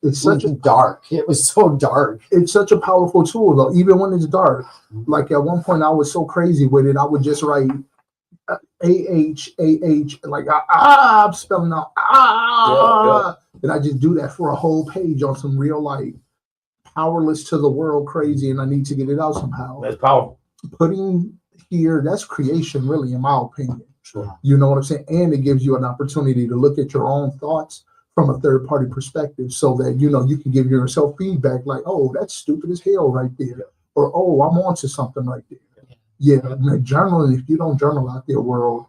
It's it was dark. It was so dark. It's such a powerful tool though, even when it's dark. Like at one point I was so crazy with it, I would just write AH, like I'm spelling out and I just do that for a whole page on some real like powerless to the world crazy, and I need to get it out somehow. That's powerful. Putting here, that's creation really, in my opinion. Sure. You know what I'm saying? And it gives you an opportunity to look at your own thoughts from a third party perspective so that you know you can give yourself feedback like, oh, that's stupid as hell right there. Or oh, I'm onto something right there. Yeah, journaling, if you don't journal out there world,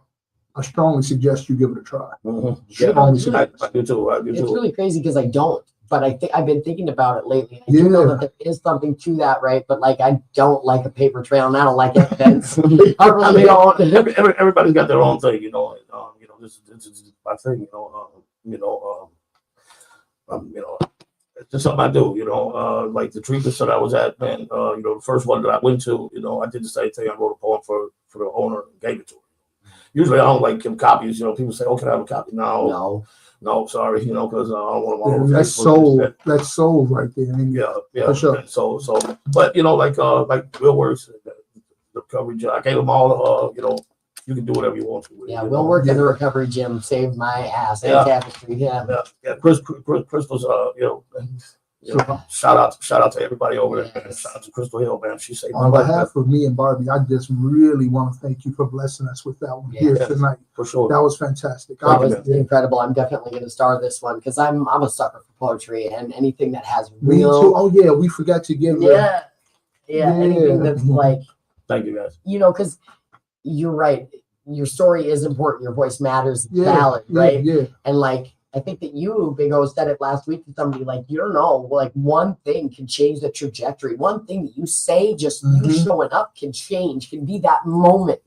I strongly suggest you give it a try. Mm-hmm. Yeah, I do too. It's really crazy because I don't, but I think I've been thinking about it lately. I do know that there is something to that, right? But like, I don't like a paper trail, and I don't like evidence. I really don't. Everybody's got their own thing, you know. This is my thing, it's just something I do, like the treatment that I was at, man, the first one that I went to, I did the same thing. I wrote a poem for the owner and gave it to him. Usually I don't like give copies, people say, oh, can I have a copy? No, sorry, because I don't want to. That's soul right there. Yeah, for sure. And so, but like Will Works, the coverage, I gave them all, you can do whatever you want to. Yeah, Will work in the recovery gym, saved my ass. And tapestry, yeah. Crystal's, shout out to everybody over there. Shout out to Crystal Hill, man. She saved my life. On behalf of me and Barbie, I just really want to thank you for blessing us with that one here tonight. For sure. That was fantastic. That was incredible. I'm definitely going to star this one because I'm a sucker for poetry and anything that has real. Me too. Oh yeah, we forgot to give. Anything that's like. Thank you guys. Because you're right. Your story is important. Your voice matters. It's valid, right? Yeah. And like, I think that you, Big O, said it last week to somebody, like, you don't know, like one thing can change the trajectory. One thing that you say, just you showing up can be that moment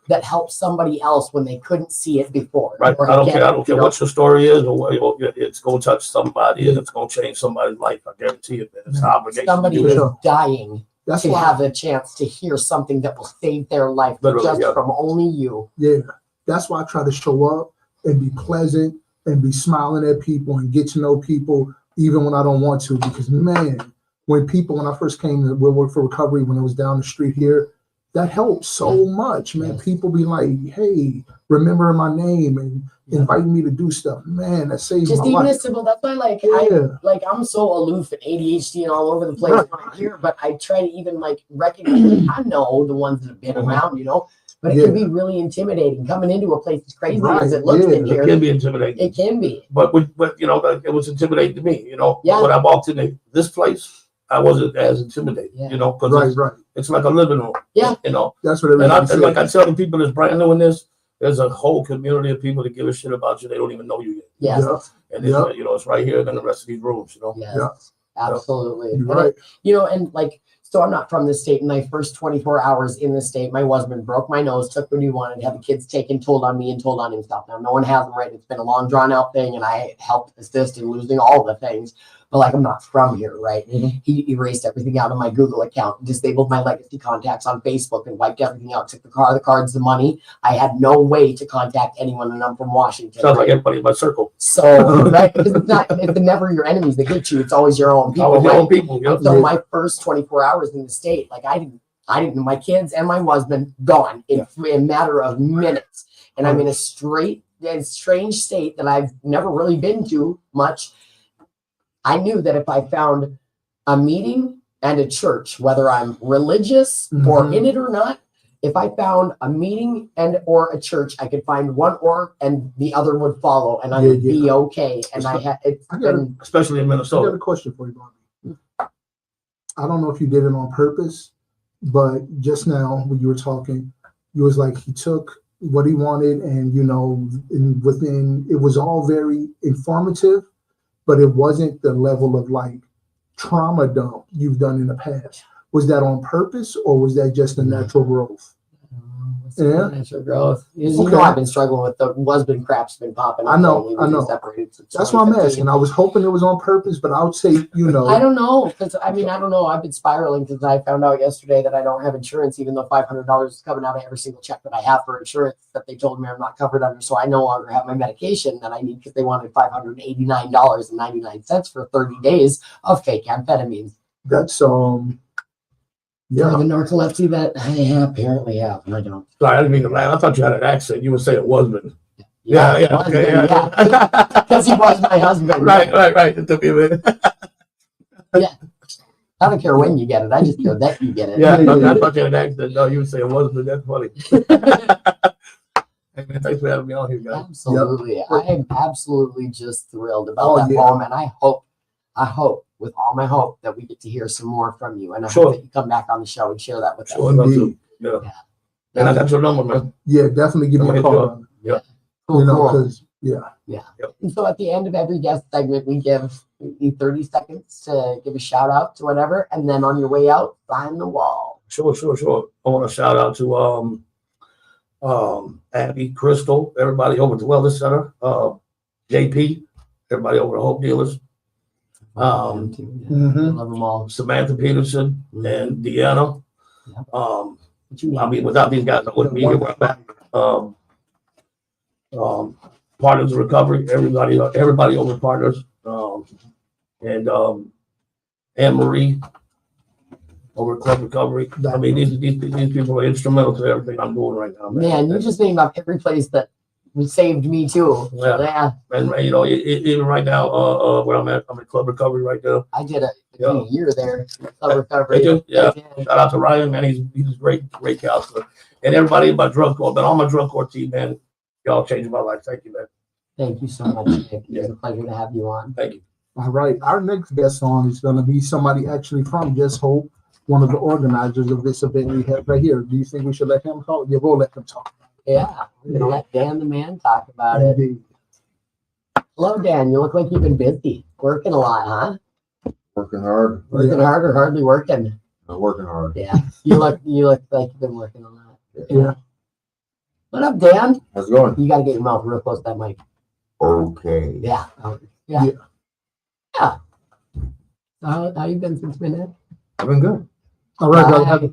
that helps somebody else when they couldn't see it before. Right. I don't care what your story is or what it's going to touch somebody and it's going to change somebody's life. I guarantee you that it's an obligation. Somebody is dying. That's to have a chance to hear something that will save their life from only you. Yeah, that's why I try to show up and be pleasant and be smiling at people and get to know people even when I don't want to. Because man, when I first came to work for recovery, when it was down the street here, that helped so much, man. People be like, hey, remember my name and inviting me to do stuff. Man, that saves just my even life. as simple. That's why, I'm so aloof and ADHD and all over the place when I hear, but I try to even recognize. I know the ones that have been around, but it can be really intimidating coming into a place as crazy as it looks in here. It can be intimidating. It can be, but it was intimidating to me. When I walked into this place, I wasn't as intimidated. Because it's like a living room. Yeah, that's what. And I tell the people that's brand new in this. There's a whole community of people that give a shit about you. They don't even know you yet. Yes. And it's right here in the rest of these rooms, Yes, absolutely. You're right. So I'm not from this state. In my first 24 hours in the state, my husband broke my nose, took what he wanted, had the kids taken, told on me and told on himself. Now, no one has them right. It's been a long drawn out thing, and I helped assist in losing all the things. but like I'm not from here, right? He erased everything out of my Google account, disabled my legacy contacts on Facebook, and wiped everything out. Took the car, the cards, the money. I had no way to contact anyone, and I'm from Washington. Sounds like everybody in my circle. So, right, because it's never your enemies that get you. It's always your own people. Always your Right? own people. Yep. So my first 24 hours in the state, like I didn't, my kids and my husband gone in a matter of minutes. And I'm in a strange state that I've never really been to much. I knew that if I found a meeting and a church, whether I'm religious or in it or not, if I found a meeting and or a church, I could find one or and the other would follow, and I would be okay. And especially in Minnesota. I got a question for you, Barbie. I don't know if you did it on purpose, but just now when you were talking, you was like he took what he wanted, and within it was all very informative, but it wasn't the level of like trauma dump you've done in the past. Was that on purpose, or was that just a natural growth? Natural growth. You know, I've been struggling with the husband crap's been popping up. I know. That's why I'm asking. I was hoping it was on purpose, but I would say, I don't know, because I don't know. I've been spiraling because I found out yesterday that I don't have insurance, even though $500 is coming out of every single check that I have for insurance that they told me I'm not covered under. So I no longer have my medication that I need because they wanted $589.99 for 30 days of fake amphetamines. That's The narcolepsy that I apparently have. I don't. Sorry, I didn't mean to laugh. I thought you had an accent. You would say it wasn't. Because he was my husband. Right. It took me a minute. Yeah. I don't care when you get it. I just care that you get it. Yeah, I thought you had an accent. No, you would say it wasn't, but that's funny. Hey, man, thanks for having me on here, guys. Absolutely. Yep. I am absolutely just thrilled about that poem, and I hope with all my hope that we get to hear some more from you, and I hope that you come back on the show and share that with us. Yeah. And I got your number, man. Yeah, definitely give me a call. Yeah. Cool. Yeah. Yep. And so at the end of every guest segment, we give you 30 seconds to give a shout out to whatever, and then on your way out, sign the wall. Sure. I want to shout out to Abby, Crystal, everybody over at the Wellness Center, JP, everybody over at Hope Dealers. Love them all. Samantha Peterson and Deanna. Yep. Without these guys, I wouldn't be here where I'm at. Partners of Recovery, everybody over at Partners, and Anne Marie over at Club Recovery. I mean, these people are instrumental to everything I'm doing right now. Man, you just named off every place that saved me too. Yeah. And even right now, where I'm at Club Recovery right now. I did a year there. Club Recovery. Yeah. Shout out to Ryan, man. He's a great counselor. And everybody in my drug court, but all my drug court team, man, y'all changed my life. Thank you, man. Thank you so much, Nick. It's a pleasure to have you on. Thank you. All right. Our next guest song is going to be somebody actually from Just Hope, one of the organizers of this event we have right here. Do you think we should let him talk? Yeah, we'll let him talk. Yeah, we're going to let Dan the man talk about it. Hello, Dan. You look like you've been busy. Working a lot, huh? Working hard. Working hard or hardly working? I'm working hard. Yeah. You look like you've been working a lot. Yeah. What up, Dan? How's it going? You got to get your mouth real close to that mic. Okay. Yeah. So how you been since minute? I've been good. All right, brother.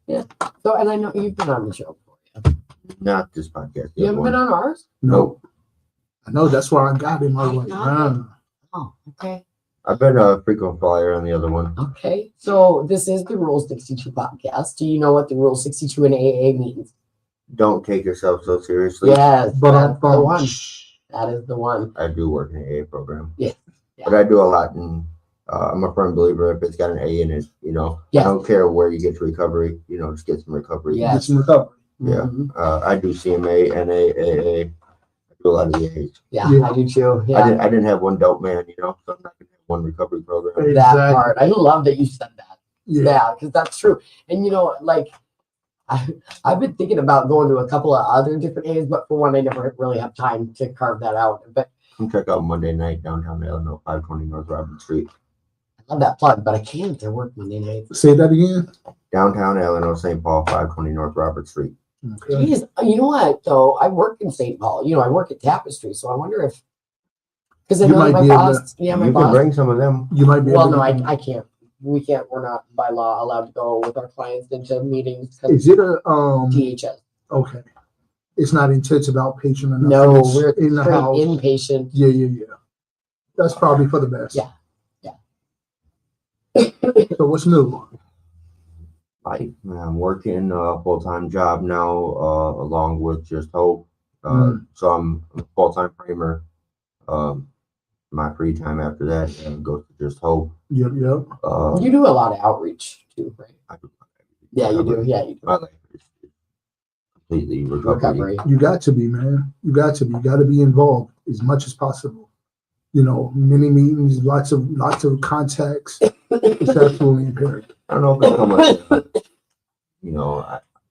Yeah. So, and I know you've been on the show before. Not this podcast. You haven't been on ours? Nope. I know, that's why I got him. I was like, Oh, okay. I've been a frequent flyer on the other one. Okay. So this is the Rule 62 podcast. Do you know what the Rule 62 in AA means? Don't take yourself so seriously. Yes, but that's the one. That is the one. I do work in an AA program. Yeah. But I do a lot in I'm a firm believer if it's got an A in it, I don't care where you get to recovery, just get some recovery. Yeah. Get some recovery. Yeah. I do CMA, NA, AA. I do a lot of the A's. Yeah, I do too. Yeah. I didn't have one dope man, so I'm not gonna have one recovery program. That part. I love that you said that. Yeah, because that's true. And I've been thinking about going to a couple of other different A's, but for one, I never really have time to carve that out. But come check out Monday night downtown Illinois, 520 North Robert Street. I love that plug, but I can't. I work Monday night. Say that again. Downtown Illinois, St. Paul, 520 North Robert Street. Okay. Jeez, you know what? Though I work in St. Paul. I work at Tapestry, so I wonder if Because I You know might my be able boss, You my can boss. bring some of them. You might be Well, able no, to. I can't. We can't. We're not by law allowed to go with our clients into meetings. 'Cause Is it a DHS? okay? It's not intensive outpatient enough. No, It's we're in the straight house. inpatient. Yeah. That's probably for the best. Yeah. So what's new? I'm working a full-time job now, along with Just Hope. So I'm a full-time framer. My free time after that goes to Just Hope. Yep. You do a lot of outreach too, right? I do. Yeah, you do. Yeah, you do. My life is completely recovery. You got to be, man. You got to be. You got to be involved as much as possible. You know, many meetings, lots of contacts. It's absolutely imperative. I don't know if it's so much. You know,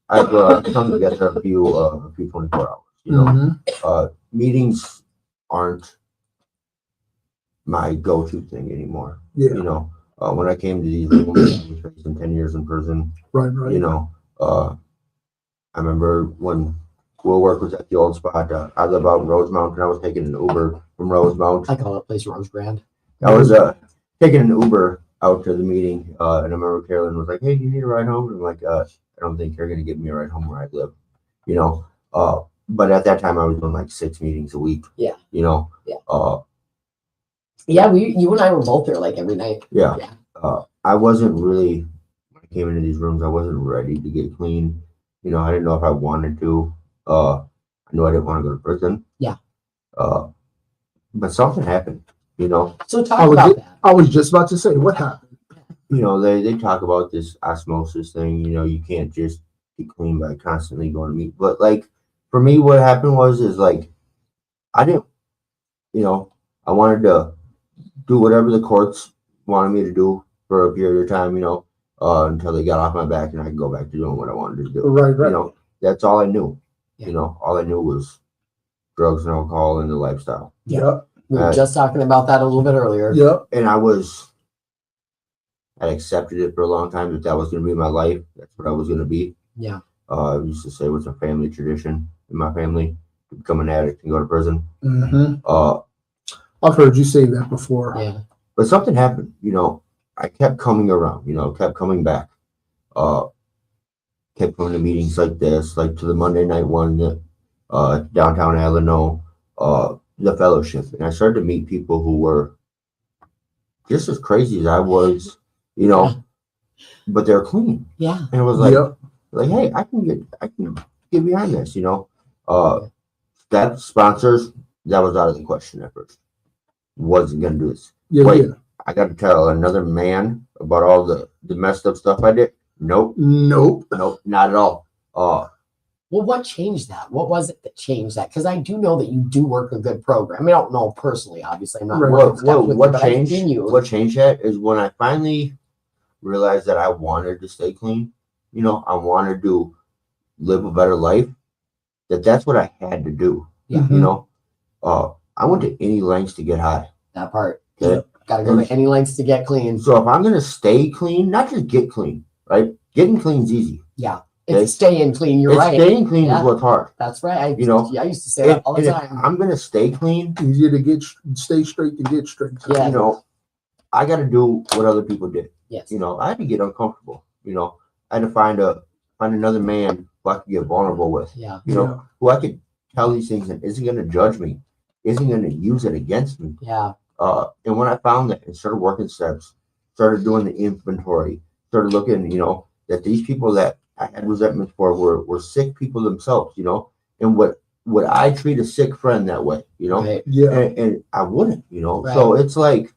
I've come together a few 24 hours. You know, meetings aren't my go-to thing anymore. Yeah. You know, when I came to these rooms, I was facing 10 years in prison. Right. You know, I remember when Will Work was at the old spot. I live out in Rosemount, and I was taking an Uber from Rosemount. I call that place Rose Grand. I was taking an Uber out to the meeting, and I remember Carolyn was like, "Hey, do you need a ride home?" And I'm like, "I don't think you're gonna get me a ride home where I live," you know. But at that time, I was doing like 6 meetings a week. Yeah. You know. Yeah. Yeah, you and I were both there like every night. Yeah. I wasn't really, when I came into these rooms, I wasn't ready to get clean. You know, I didn't know if I wanted to. I knew I didn't want to go to prison. Yeah. But something happened. You know. So talk about that. I was just about to say, what happened? You know, they talk about this osmosis thing. You know, you can't just get clean by constantly going to meet. But like for me, what happened is like I didn't. You know, I wanted to do whatever the courts wanted me to do for a period of time. You know, until they got off my back and I could go back to doing what I wanted to do. Right. You know, that's all I knew. Yeah. You know, all I knew was drugs and alcohol and the lifestyle. Yep. We were just talking about that a little bit earlier. Yep. And I accepted it for a long time that was going to be my life. That's what I was going to be. Yeah. I used to say it was a family tradition in my family to become an addict and go to prison. I've heard you say that before. Yeah. But something happened. You know, I kept coming around. You know, kept coming back. Kept going to meetings like this, like to the Monday night one downtown Alano, the fellowship, and I started to meet people who were just as crazy as I was, you know, but they're clean. Yeah. And it was like, hey, I can get behind this, you know. That sponsors, that was out of the question at first. Wasn't gonna do this. I got to tell another man about all the messed up stuff I did. Nope, not at all. Well, what changed that? What was it that changed that? Because I do know that you do work a good program. I mean, I don't know personally, obviously. I'm not. What changed that is when I finally realized that I wanted to stay clean. You know, I wanted to live a better life. That's what I had to do. Yeah. You know, I went to any lengths to get high. That part. Okay. Got to go to any lengths to get clean. So if I'm gonna stay clean, not just get clean, right? Getting clean is easy. Yeah. It's staying clean. You're right. Staying clean is what's hard. That's right. I used to say that all the time. I'm gonna stay clean. Easier to stay straight to get straight. Yeah. You know, I got to do what other people did. Yes. You know, I had to get uncomfortable. You know, I had to find another man who I could get vulnerable with. Yeah. You know, who I could tell these things and isn't gonna judge me, isn't gonna use it against me. Yeah. And when I found that and started working steps, started doing the inventory, started looking, you know, that these people that I had resentment for were sick people themselves, you know, and would I treat a sick friend that way, you know? Right. Yeah. And I wouldn't, you know. Right. So it's like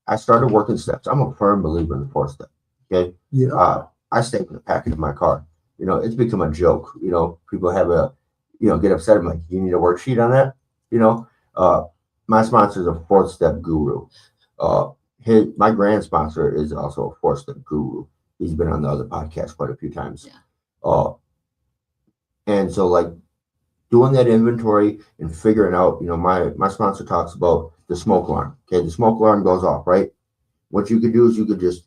I started working steps. I'm a firm believer in the 4th step. Okay. Yeah. I stay with the package in my car. You know, it's become a joke. You know, people have get upset. I'm like, you need a worksheet on that? You know, my sponsor is a 4th step guru. My grand sponsor is also a 4th step guru. He's been on the other podcast quite a few times. Yeah. And so like doing that inventory and figuring out, you know, my sponsor talks about the smoke alarm. Okay, the smoke alarm goes off, right? What you could do is you could just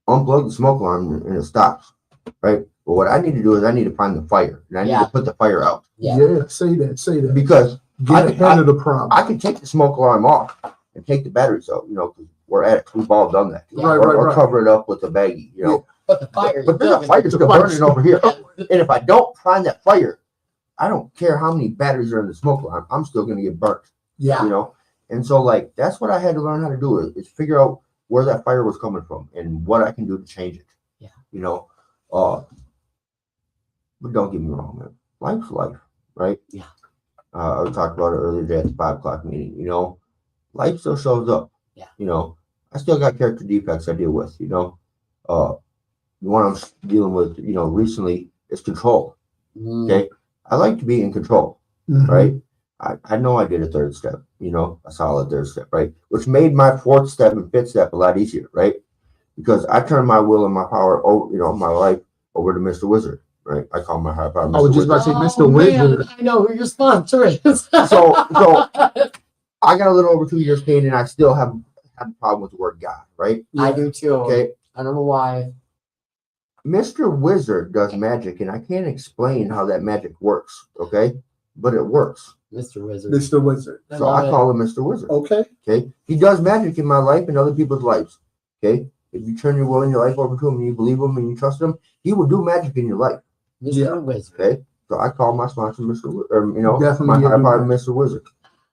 unplug the smoke alarm and it stops, right? But what I need to do is I need to find the fire and I need to put the fire out. Yeah. Say that. Because get ahead of the problem. I can take the smoke alarm off and take the batteries out, you know, because we're addicts. We've all done that. Yeah. Or cover it up with a baggie, you know. But the fire. But there's a fire still burning over here. And if I don't find that fire, I don't care how many batteries are in the smoke alarm. I'm still going to get burnt. Yeah. You know. And so, like, that's what I had to learn how to do is figure out where that fire was coming from and what I can do to change it. Yeah. You know. But don't get me wrong, man. Life's life, right? Yeah. I talked about it earlier today at the 5 o'clock meeting. You know, life still shows up. Yeah. You know, I still got character defects I deal with. You know, the one I'm dealing with, you know, recently is control. Okay, I like to be in control, right? I know I did a third step, you know, a solid third step, right? Which made my fourth step and fifth step a lot easier, right? Because I turned my will and my power, over, you know, my life over to Mr. Wizard, right? I call my higher power Mr. I was just about to say, Mr. Wizard. I know who your sponsor is. So I got a little over 2 years clean, and I still have a problem with the word God, right? I do too. Okay. I don't know why. Mr. Wizard does magic, and I can't explain how that magic works, okay? But it works. Mr. Wizard. Mr. Wizard. So I call him Mr. Wizard. Okay. Okay. He does magic in my life and other people's lives. Okay. If you turn your will and your life over to him and you believe him and you trust him, he will do magic in your life. Mr. Wizard. Okay. So I call my sponsor Mr. Or, you know, Definitely my higher power that. Mr. Wizard.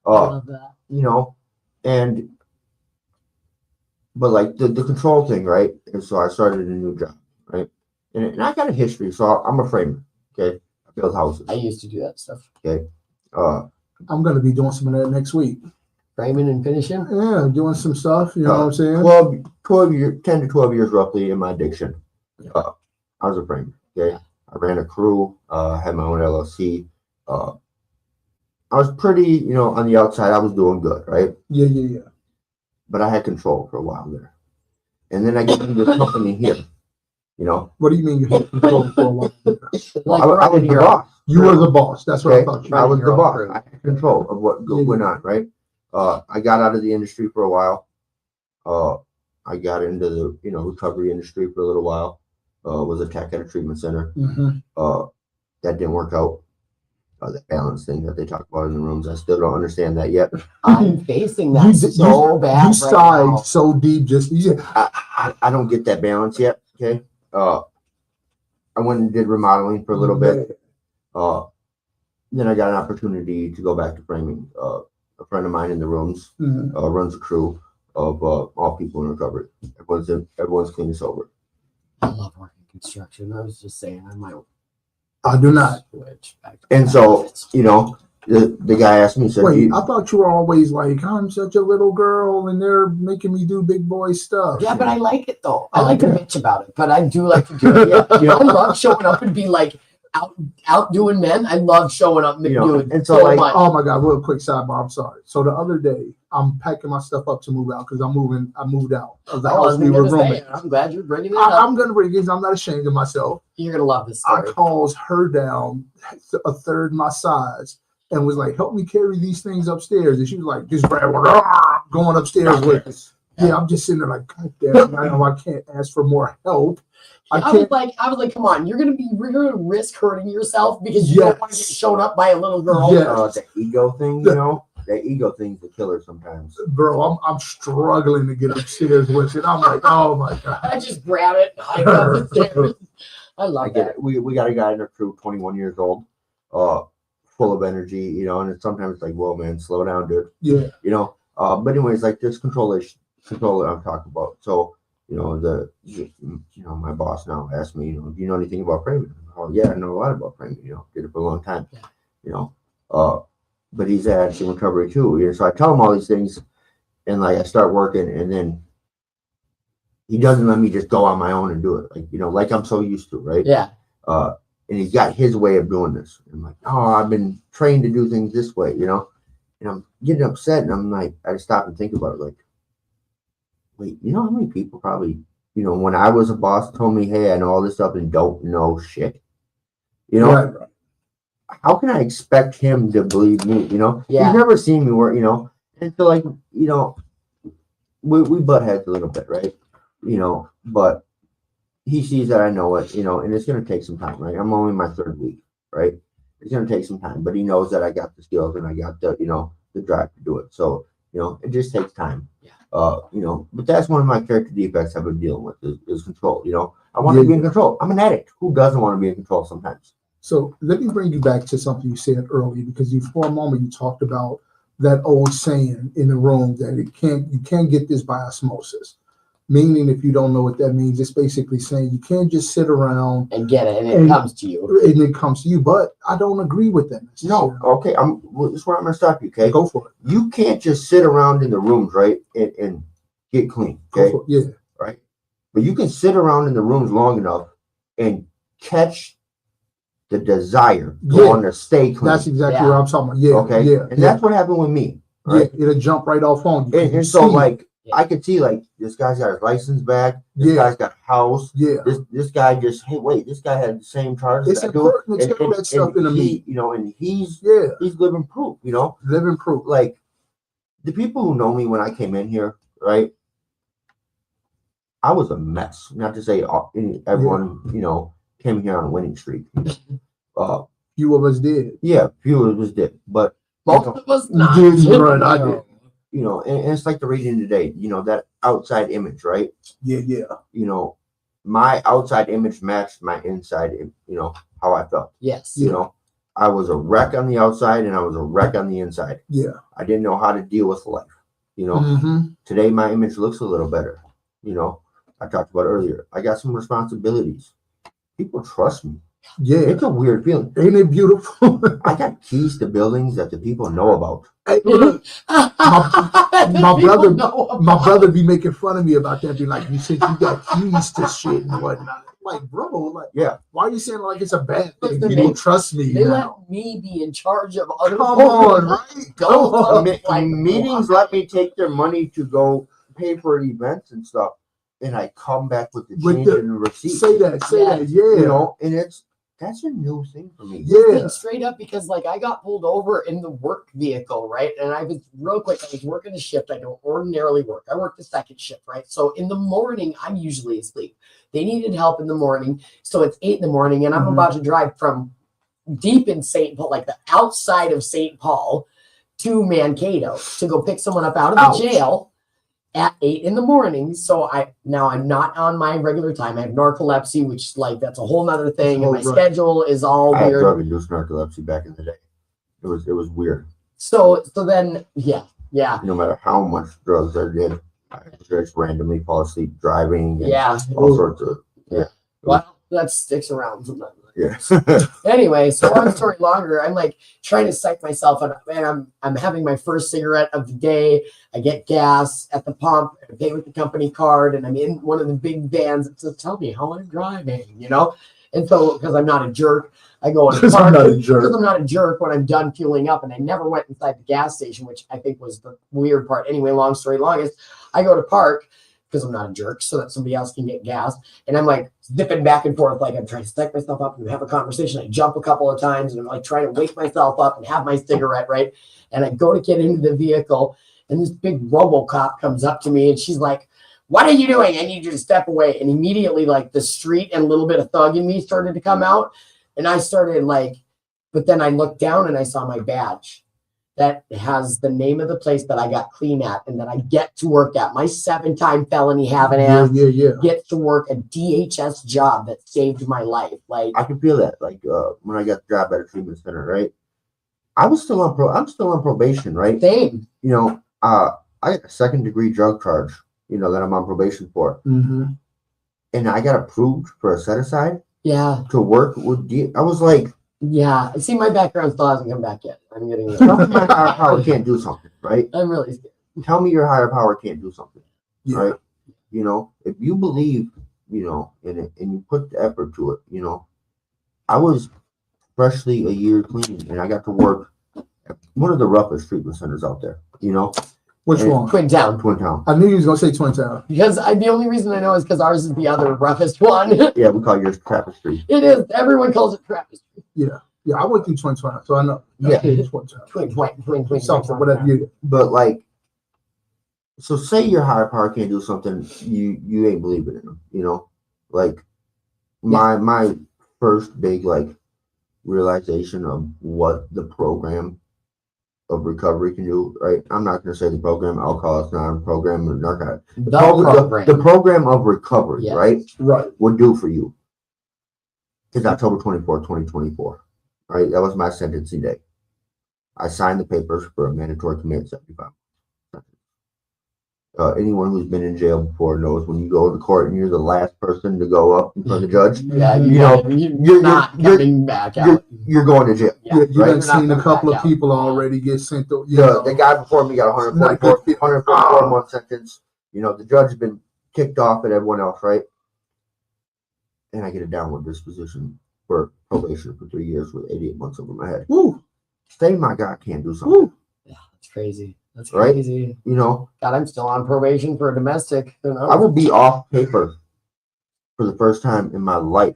I love that. You know, but like the control thing, right? And so I started a new job, right? And I got a history, so I'm a framer. Okay. I build houses. I used to do that stuff. Okay. I'm going to be doing some of that next week. Framing and finishing. Yeah, doing some stuff. You know what I'm saying? 10 to 12 years roughly in my addiction. I was a framer. Okay. Yeah. I ran a crew, had my own LLC. I was pretty, you know, on the outside, I was doing good, right? Yeah. But I had control for a while there. And then I get into this company here, you know. What do you mean you had control for a while? Like I was the boss. You were the boss. That's what I thought you I was were. the boss. I had control of what went on, right? I got out of the industry for a while. I got into the, you know, recovery industry for a little while. Was a tech at a treatment center. That didn't work out. That balance thing that they talk about in the rooms, I still don't understand that yet. I'm facing that so bad. You right sighed now. so deep. Just I don't get that balance yet. Okay. I went and did remodeling for a little bit. Then I got an opportunity to go back to framing. A friend of mine in the rooms runs a crew of all people in recovery. Everyone's clean and sober. I love working construction. I was just saying I might. I do not. Switch back to And so, you know, the guy asked me, he said, Wait, I thought you were always like, I'm such a little girl and they're making me do big boy stuff. Yeah, but I like it though. I like to bitch about it, but I do like to do it. Yeah. You know, I love showing up and be like out doing men. I love showing up and doing and so so like, much. Oh my God, real quick sidebar, I'm sorry. So the other day, I'm packing my stuff up to move out because I moved out of the house we were rooming. I'm glad you're bringing it up. I'm going to bring it. I'm not ashamed of myself. You're going to love this I story. calls her down a third my size and was like, help me carry these things upstairs. And she was like, just grab one, going upstairs with us. Yeah, I'm just sitting there like, God damn, I know I can't ask for more help. I was like, come on, you're gonna risk hurting yourself because you don't want to get shown up by a little girl. Yes. the ego thing, you know, that ego thing's the killer sometimes. Bro, I'm struggling to get upstairs with it. I'm like, oh my God. I just grab it and hike up the stairs. I love that. We got a guy in our crew, 21 years old, full of energy, you know, and it's sometimes like, whoa, man, slow down, dude. Yeah. You know, but anyways, like this control that I'm talking about. So, you know, my boss now asked me, you know, do you know anything about framing? Oh, yeah, I know a lot about framing, you know, did it for a long time, you know, but he's at in recovery too. You know, so I tell him all these things and like I start working and then he doesn't let me just go on my own and do it. Like, you know, like I'm so used to, right? Yeah. And he's got his way of doing this. I'm like, oh, I've been trained to do things this way, you know, and I'm getting upset and I'm like, I stop and think about it. Like, wait, you know how many people probably, you know, when I was a boss told me, hey, I know all this stuff and don't know shit. You know, Right. How can I expect him to believe me? You know, Yeah. he's never seen me work, you know, and so like, you know, we butt heads a little bit, right? You know, but he sees that I know it, you know, and it's going to take some time, right? I'm only in my third week, right? It's gonna take some time, but he knows that I got the skills and I got the, the drive to do it. So, it just takes time. Yeah. But that's one of my character defects I've been dealing with is control. I want to be in control. I'm an addict. Who doesn't want to be in control sometimes? So let me bring you back to something you said earlier, because for a moment you talked about that old saying in the room that you can't get this by osmosis. Meaning, if you don't know what that means, it's basically saying you can't just sit around and get it, and it comes to you. And it comes to you. But I don't agree with that. No, okay. This is where I'm gonna stop you. Okay, go for it. You can't just sit around in the rooms, right, and get clean. Okay, yeah, right. But you can sit around in the rooms long enough and catch the desire to want to stay clean. That's exactly what I'm talking about. Yeah, okay, yeah, and that's what happened with me. Right? Yeah, it'll jump right off on you. And so, like, I could see, like, this guy's got his license back. This guy's got a house. Yeah. This guy just, hey, wait, this guy had the same charges. It's important to tell that stuff in a meet. And he's living proof, Living proof. Like, the people who know me when I came in here, right, I was a mess. Not to say everyone, came here on a winning streak. Few of us did. Yeah, few of us did. But most of us not. Right, I did. And it's like the reading today, that outside image, right? Yeah. My outside image matched my inside, how I felt. Yes. I was a wreck on the outside and I was a wreck on the inside. Yeah. I didn't know how to deal with life. Today my image looks a little better. I talked about earlier. I got some responsibilities. People trust me. Yeah. It's a weird feeling. Ain't it beautiful? I got keys to buildings that the people know about. Hey, look, my brother be making fun of me about that. Be like, you said you got keys to shit and whatnot. Like, bro, like, why are you saying like it's a bad thing? People trust me. They let me be in charge of other. Come on, right? Go. Meetings let me take their money to go pay for events and stuff, and I come back with the change and the receipt. Say that, yeah. And that's a new thing for me. Yeah. Straight up, because like I got pulled over in the work vehicle, right? And I was real quick, I was working a shift I don't ordinarily work. I work the second shift, right? So in the morning, I'm usually asleep. They needed help in the morning. So it's 8 a.m. and I'm about to drive from deep in St. Paul, like the outside of St. Paul, to Mankato to go pick someone up out of the jail at 8 a.m. So I'm not on my regular time. I have narcolepsy, which that's a whole nother thing. And my schedule is all weird. I had drug-induced narcolepsy back in the day. It was weird. So then, yeah. No matter how much drugs I did, I just randomly fall asleep driving. And all sorts of Well, that sticks around sometimes. Yes. Anyway, so long story longer, I'm like trying to psych myself up, and I'm having my first cigarette of the day. I get gas at the pump, I pay with the company card, and I'm in one of the big vans that says, "Tell me how I'm driving," And so, because I'm not a jerk, I go in the park. Because I'm not a jerk when I'm done fueling up, and I never went inside the gas station, which I think was the weird part. Anyway, long story longest, I go to park because I'm not a jerk, so that somebody else can get gas. And I'm like zipping back and forth, like I'm trying to psych myself up and have a conversation. I jump a couple of times and I'm like trying to wake myself up and have my cigarette, right? And I go to get into the vehicle and this big RoboCop comes up to me and she's like, "What are you doing? I need you to step away." And immediately like the street and a little bit of thug in me started to come out. And I started but then I looked down and I saw my badge that has the name of the place that I got clean at and that I get to work at. My 7-time felony having ass gets to work a DHS job that saved my life. Like, I can feel that. Like when I got the job at a treatment center, right? I'm still on probation, right? Same. I got a 2nd-degree drug charge, that I'm on probation for. And I got approved for a set aside. Yeah. To work with I was like, yeah. See, my background still hasn't come back yet. I'm getting there. Tell me my higher power can't do something, right? I'm really scared. Tell me your higher power can't do something, right? If you believe, in it and you put the effort to it, I was freshly a year clean and I got to work at one of the roughest treatment centers out there, Which one? Twin Town. Twin Town. I knew you was going to say Twin Town. Because the only reason I know is because ours is the other roughest one. Yeah, we call yours Tapestry. It is. Everyone calls it Tapestry. Yeah. Yeah, I went through Twin Town, so I know. Yeah. Twin. Something, whatever you. But so say your higher power can't do something, you ain't believing in them, my first big realization of what the program of recovery can do, right? I'm not going to say the program Alcoholics Anonymous program or narcotics. The program of recovery, Yes. Right. would do for you is October 24th, 2024, right? That was my sentencing day. I signed the papers for a mandatory commitment 75. Anyone who's been in jail before knows when you go to court and you're the last person to go up in front of the judge, Yeah, you're not coming back out. You're going to jail. Yeah, you right? done seen a couple of people already get sent to, The guy before me got 144 month sentence. You know, the judge has been kicked off at everyone else, right? And I get a downward disposition for probation for 3 years with 88 months over my head. Woo. Say my God can't do something. Woo. Yeah, that's crazy. That's Right? crazy. You know, God, I'm still on probation for a domestic. I will be off paper for the first time in my life.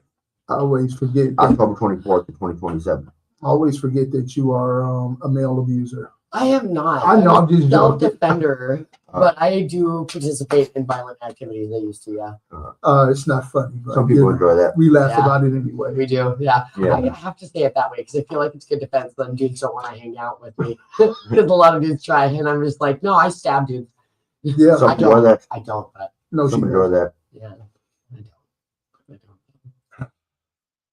I always forget. October 24th to 2027. I always forget that you are a male abuser. I am not. I know, I'm just joking. Self-defender, but I do participate in violent activities. I used to, yeah. It's not funny, but Some people enjoy that. we laugh Yeah. about it anyway. We do, yeah. Yeah. I have to say it that way because I feel like it's good defense. Then dudes don't want to hang out with me because a lot of dudes try, and I'm just like, no, I stab dudes. Yeah. Some I enjoy don't. that. I don't, but No, she Some enjoy doesn't. that. yeah, I don't.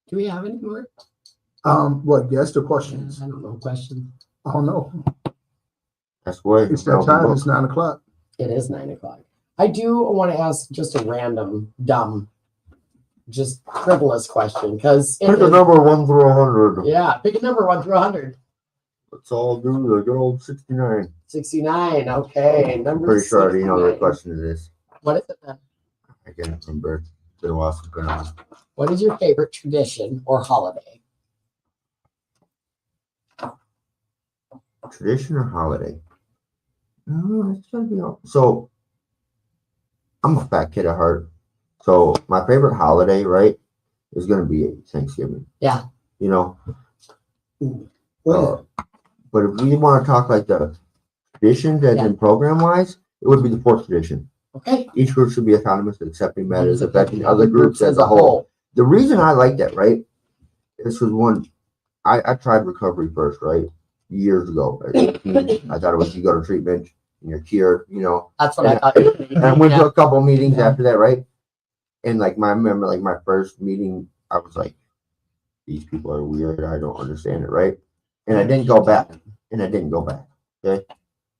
Do we have any more? What? Yes, the questions. I don't know. Questions. I don't know. That's why It's that time. It's 9 o'clock. It is 9 o'clock. I do want to ask just a random, dumb, just frivolous question because Pick a number 1 through 100. yeah, pick a number 1 through 100. Let's all do the good old 69. 69. Okay, number. Pretty sure I already know the 69. question it is. What is it then? I can't remember. It's been a while since I've been on. What is your favorite tradition or holiday? Tradition or holiday? No, it's gonna be so. I'm a fat kid at heart, so my favorite holiday, right, is gonna be Thanksgiving. Yeah. You know. Well, But if we want to talk like the traditions as in program wise, it would be the 4th tradition. Okay. Each group should be autonomous, accepting matters affecting other groups as a whole. The reason I like that, right? This was one I tried recovery first, right? Years ago. At 18, I thought it was you go to treatment and you're cured, you know. That's what I thought. And I went to Yeah. a couple meetings Yeah. after that, right? And like I remember like my first meeting, I was like, these people are weird. I don't understand it, right? And I didn't go back. Okay.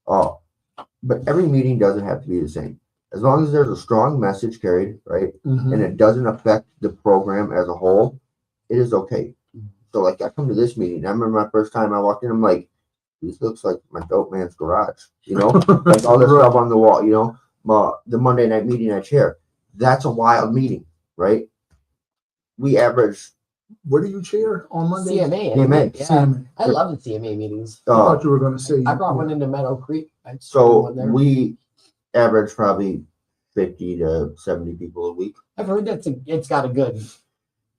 Oh, but every meeting doesn't have to be the same. As long as there's a strong message carried, right? mhm. And it doesn't affect the program as a whole, it is okay. So like I come to this meeting, I remember my first time I walked in, I'm like, this looks like my dope man's garage, you know, like all this stuff on the wall, you know, the Monday night meeting I chair. That's a wild meeting, right? We average. What do you chair on Monday? CMA. Yeah. CMA. I love the CMA meetings. I thought you were going to say. I brought one into Meadow Creek. So we average probably 50 to 70 people a week. I've heard it's got a good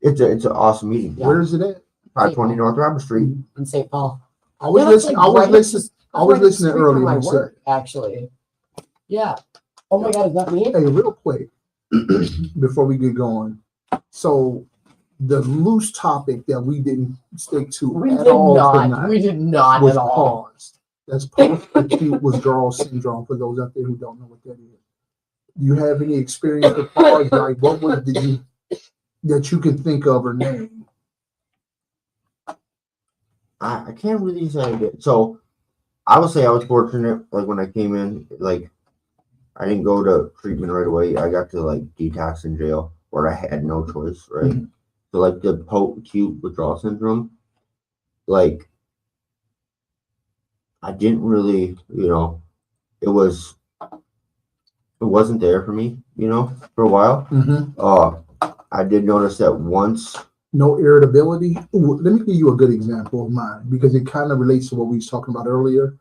It's an awesome meeting. Yeah. Where is it at? 520 North Robert Street. in St. Paul. I was Yeah, that's listening. like I was right listening. I was Right listening street from earlier. my when you said work, actually. Yeah. Oh my God, is that me? Hey, real quick, before we get going. So the loose topic that we didn't stick to We at did all not. tonight We did not was at all. paused. That's post-acute withdrawal syndrome for those out there who don't know what that is. You have any experience with pause? Like what was that you can think of or name? I can't really say I did. So I would say I was fortunate. Like when I came in, like I didn't go to treatment right away. I got to like detox in jail where I had no choice, right? Mhm. So like the post-acute withdrawal syndrome, like I didn't really, you know, it wasn't there for me, you know, for a while. I did notice that once. No irritability. Ooh, let me give you a good example of mine because it kind of relates to what we was talking about earlier.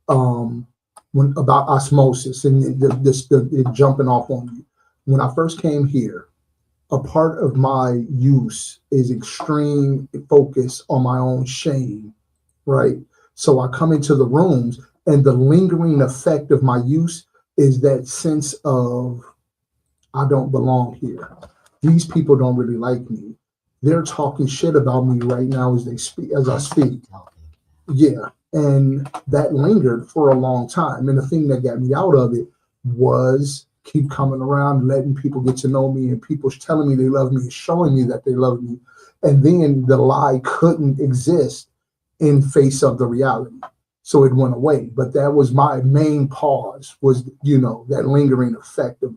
When about osmosis and the jumping off on you. When I first came here, a part of my use is extreme focus on my own shame, right? So I come into the rooms and the lingering effect of my use is that sense of I don't belong here. These people don't really like me. they're talking shit about me right now as I speak. Yeah. And that lingered for a long time. And the thing that got me out of it was keep coming around, letting people get to know me, and people telling me they love me, showing me that they love me. And then the lie couldn't exist in face of the reality. So it went away. But that was my main pause, was, that lingering effect of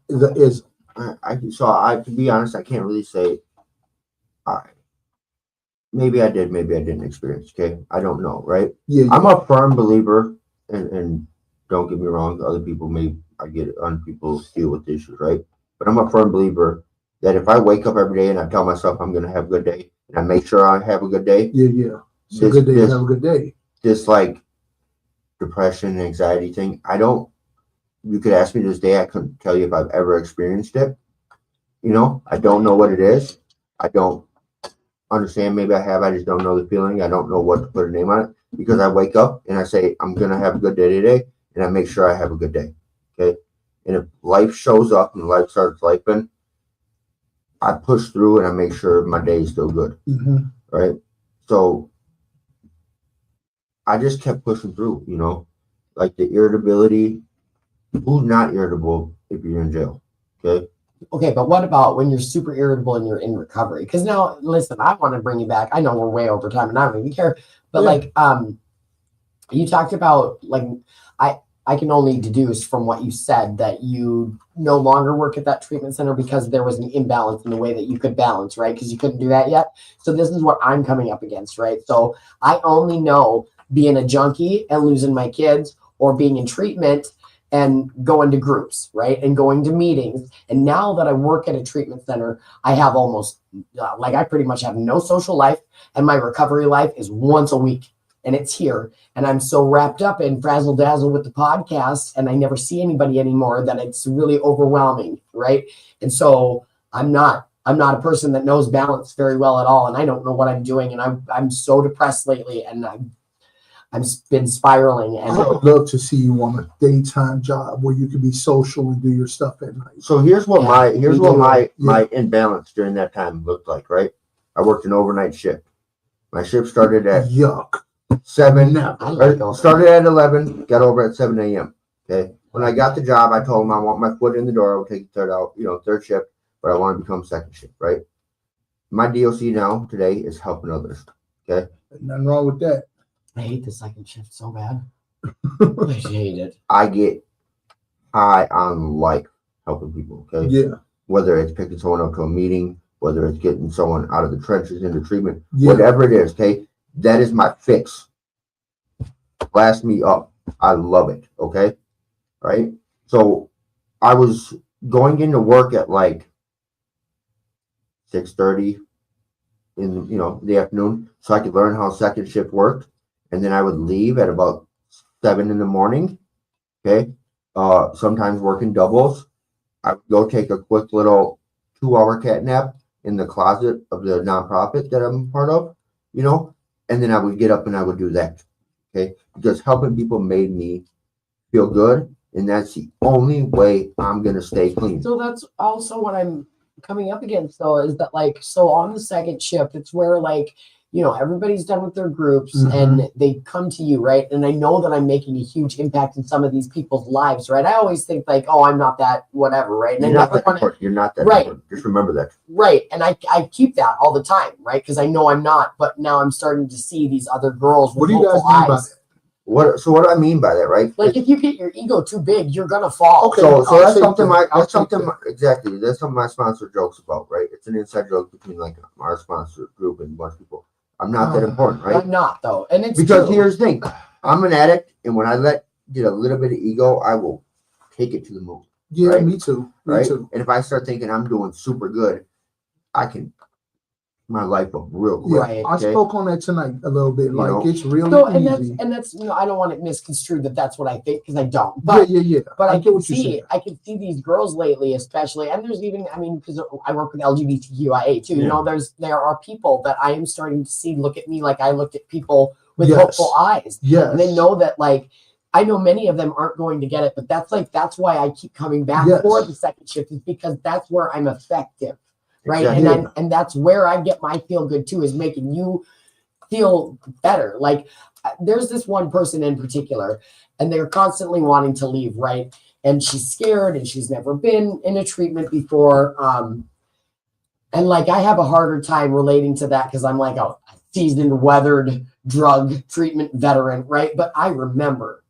the ism. I to be honest, I can't really say. Maybe I did, maybe I didn't experience. Okay, I don't know, right? Yeah. I'm a firm believer, and don't get me wrong, other people I get it, other people deal with issues, right? But I'm a firm believer that if I wake up every day and I tell myself I'm going to have a good day, and I make sure I have a good day. Yeah. It's a good day to have a good day. This like depression and anxiety thing, you could ask me this day, I couldn't tell you if I've ever experienced it. I don't know what it is. I don't understand. Maybe I have. I just don't know the feeling. I don't know what to put a name on it, because I wake up and I say I'm gonna have a good day today, and I make sure I have a good day. Okay, and if life shows up and life starts lifing, I push through and I make sure my day is still good. Mm-hmm. Right. So I just kept pushing through. Like the irritability. Who's not irritable if you're in jail? Okay. Okay, but what about when you're super irritable and you're in recovery? Because now, listen, I want to bring you back. I know we're way over time and I don't even care. But you talked about I can only deduce from what you said that you no longer work at that treatment center because there was an imbalance in the way that you could balance, right? Because you couldn't do that yet. So this is what I'm coming up against, right? So I only know being a junkie and losing my kids, or being in treatment and going to groups, right? And going to meetings. And now that I work at a treatment center, I have almost, I pretty much have no social life, and my recovery life is once a week, and it's here. And I'm so wrapped up in frazzle dazzle with the podcast, and I never see anybody anymore, that it's really overwhelming, right? And so I'm not a person that knows balance very well at all, and I don't know what I'm doing. And I'm so depressed lately, and I've been spiraling. And I would love to see you on a daytime job where you can be social and do your stuff at night. So here's what my imbalance during that time looked like, right? I worked an overnight shift. My shift started at yuck 7. Never. Started at 11, got over at 7 a.m. Okay. When I got the job, I told them I want my foot in the door. I would take the third shift, but I want to become second shift, right? My DOC now today is helping others. Okay. Nothing wrong with that. I hate the second shift so bad. I hate it. I get high on life helping people. Okay. Yeah. Whether it's picking someone up to a meeting, whether it's getting someone out of the trenches into treatment, whatever it is. Okay. That is my fix. Blast me up. I love it. Okay. Right. So I was going into work at 6:30 in the afternoon, so I could learn how second shift worked. And then I would leave at about 7 in the morning. Okay. Sometimes working doubles. I would go take a quick little 2-hour cat nap in the closet of the nonprofit that I'm part of, and then I would get up and I would do that. Okay. Because helping people made me feel good. And that's the only way I'm going to stay clean. So that's also what I'm coming up against, though, is that so on the second shift, it's where everybody's done with their groups, and they come to you, right? And I know that I'm making a huge impact in some of these people's lives, right? I always think I'm not that whatever, right? And You're not that right. Important. Just remember that. Right. And I keep that all the time, right? Because I know I'm not, but now I'm starting to see these other girls with what do you guys mean by that? What do I mean by that, right? If you get your ego too big, you're gonna fall. Okay, so that's something exactly. That's something my sponsor jokes about, right? It's an inside joke between our sponsor group and a bunch of people. I'm not that important, right? I'm not, though. And it's because true. Here's the thing. I'm an addict, and when I get a little bit of ego, I will take it to the moon. Yeah, right? Me too. And if I start thinking I'm doing super good, I can my life up real quick. Right. I spoke on that tonight a little bit. It's really easy. And that's I don't want it misconstrued that that's what I think, because I don't. But yeah. But I can see these girls lately, especially, and there's even because I work with LGBTQIA too. Yeah. There are people that I am starting to see look at me like I looked at people with hopeful eyes. Yes. And they know that I know many of them aren't going to get it, but that's why I keep coming back for the second shift, is because that's where I'm effective. right? Exactly. And that's where I get my feel good too, is making you feel better. Like there's this one person in particular, and they're constantly wanting to leave, right? And she's scared, and she's never been in a treatment before. And like I have a harder time relating to that because I'm like a seasoned, weathered drug treatment veteran, right? But I remember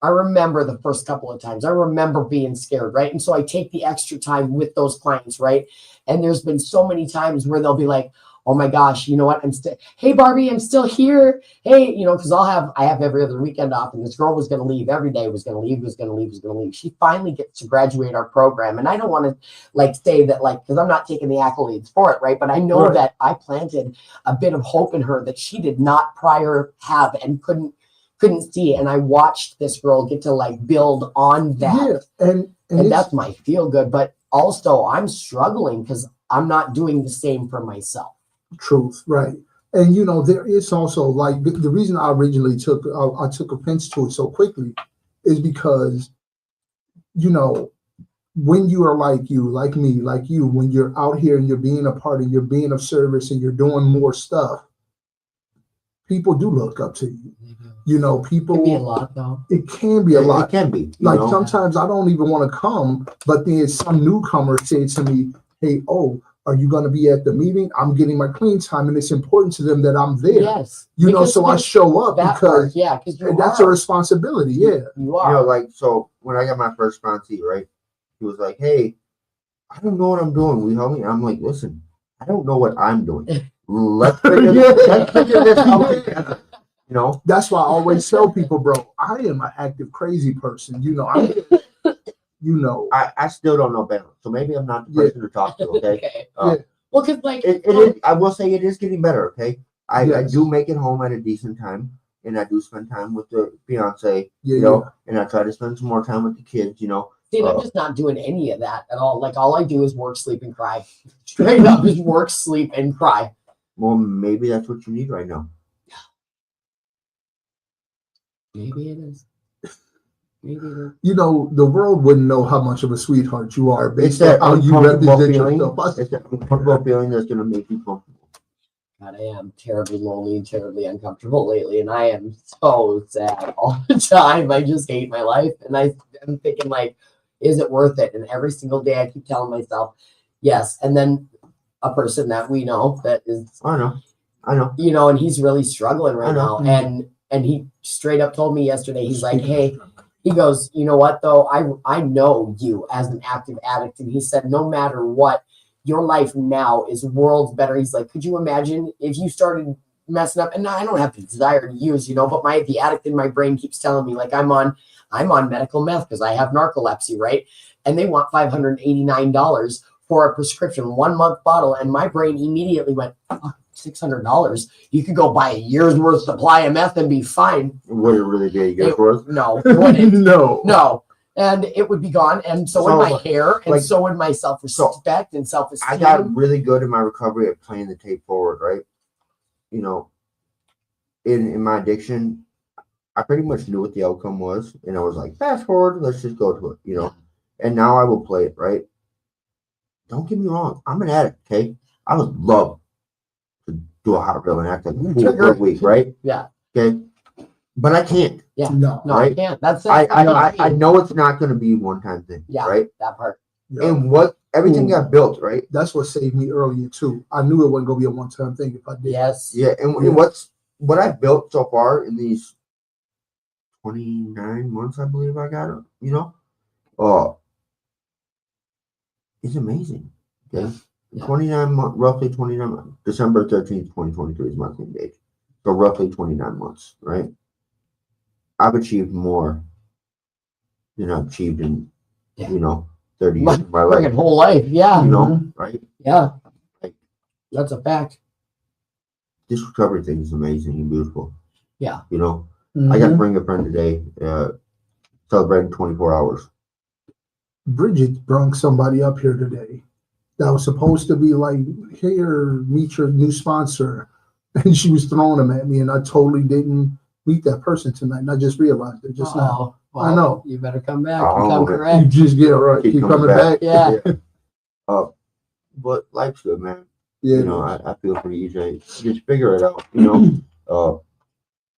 the first couple of times. I remember being scared, right? And so I take the extra time with those clients, right? And there's been so many times where they'll be like, oh my gosh, you know what? Hey Barbie, I'm still here. Hey, you know, because I have every other weekend off, and this girl was gonna leave every day, was gonna leave. She finally gets to graduate our program. And I don't want to like say that, like, because I'm not taking the accolades for it, right? But I know that I planted a bit of hope in her that she did not prior have and couldn't see. And I watched this girl get to like build on that. Yeah, and that's my feel good. But also I'm struggling because I'm not doing the same for myself. Truth, right? And you know, there is also like the reason I originally took offense to it so quickly is because, you know, when you are like you, like me, like you, when you're out here and you're being a part and you're being of service and you're doing more stuff, people do look up to you. You know, people. It can be a lot, though. It can be a lot. It can be. Like sometimes I don't even want to come, but then some newcomer said to me, "Hey, are you going to be at the meeting? I'm getting my clean time," and it's important to them that I'm there. Yes, you know, so I show up because that's a responsibility. Yeah, you are. You know, like so when I got my first sponsee, right? He was like, "Hey, I don't know what I'm doing. Will you help me?" I'm like, "Listen, I don't know what I'm doing. Let's figure this out together." You know, that's why I always tell people, bro, I am an active crazy person. You know, I still don't know balance, so maybe I'm not the person to talk to. Okay. Well, because like it is, I will say it is getting better. Okay, I do make it home at a decent time, and I do spend time with the fiance. You know, and I try to spend some more time with the kids. You know. See, I'm just not doing any of that at all. Like all I do is work, sleep, and cry. Straight up, is work, sleep, and cry. Well, maybe that's what you need right now. Maybe it is. You know, the world wouldn't know how much of a sweetheart you are based on how you represent yourself. It's that uncomfortable feeling that's going to make you comfortable. God, I am terribly lonely and terribly uncomfortable lately, and I am so sad all the time. I just hate my life, and I'm thinking, like, is it worth it? And every single day I keep telling myself, yes. And then a person that we know that is, I know, you know, and he's really struggling right now. And he straight up told me yesterday, he's like, hey, he goes, you know what, though? I know you as an active addict. And he said, no matter what, your life now is worlds better. He's like, could you imagine if you started messing up? And I don't have the desire to use, you know, but the addict in my brain keeps telling me, like, I'm on medical meth because I have narcolepsy, right? And they want $589 for a prescription, 1 month bottle. And my brain immediately went, $600. You could go buy a year's worth of supply of meth and be fine. Would it really be a year's worth? No. No. And it would be gone. And so would my hair, and like, so would my self-respect and self-esteem. I got really good in my recovery at playing the tape forward, right? You know, in my addiction, I pretty much knew what the outcome was. And I was like, fast forward, let's just go to it, you know. And now I will play it, right? Don't get me wrong. I'm an addict, okay? I would love to do a hot reel and act like a fool for a week, right? Yeah. Okay. But I can't. Yeah. No, right? I can't. That's I know it's not going to be a one-time thing. Yeah. Right. That part. Yeah. And everything got built, right? That's what saved me earlier too. I knew it wasn't going to be a one-time thing if I did. Yes. Yeah. And what I've built so far in these 29 months, I believe I got it. You know, it's amazing. Okay. Yeah. 29 months, roughly 29 months. December 13th, 2023 is my clean date. So roughly 29 months, right? I've achieved more than I've achieved in, 30 years of my life. Whole life, yeah. You know, right? Yeah. Like, that's a fact. This recovery thing is amazing and beautiful. Yeah. You know, I got to bring a friend today, celebrating 24 hours. Bridget brought somebody up here today that was supposed to be like, here, meet your new sponsor. And she was throwing them at me, and I totally didn't meet that person tonight. And I just realized it just now. Well, I know. You better come back. Come correct. You just get right. Keep coming back. Yeah. but life's good, man. Yeah. You know, I feel for you, Jay. Just figure it out. You know,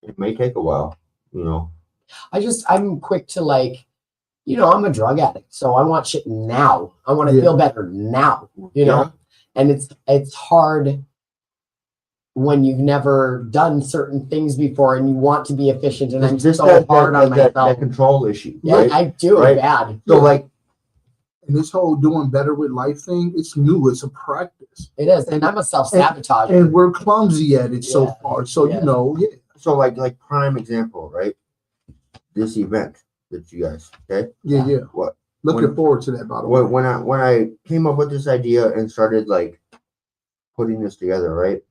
it may take a while. You know, I'm quick to like, I'm a drug addict, so I want shit now. I want to Yeah. feel better now, know, and it's hard when you've never done certain things before and you want to be efficient. And I'm just so that, hard on that myself. control issue. Yeah, Right? I do Right? bad. So like, And this whole doing better with life thing, it's new. It's a practice. It is, and I'm a self-sabotager. And we're clumsy at it so Yeah. far. So, Yeah. you know, yeah. so like prime example, right? This event that you guys, okay? Yeah. What? Looking When- forward to that, by the way. When I came up with this idea and started like putting this together, right?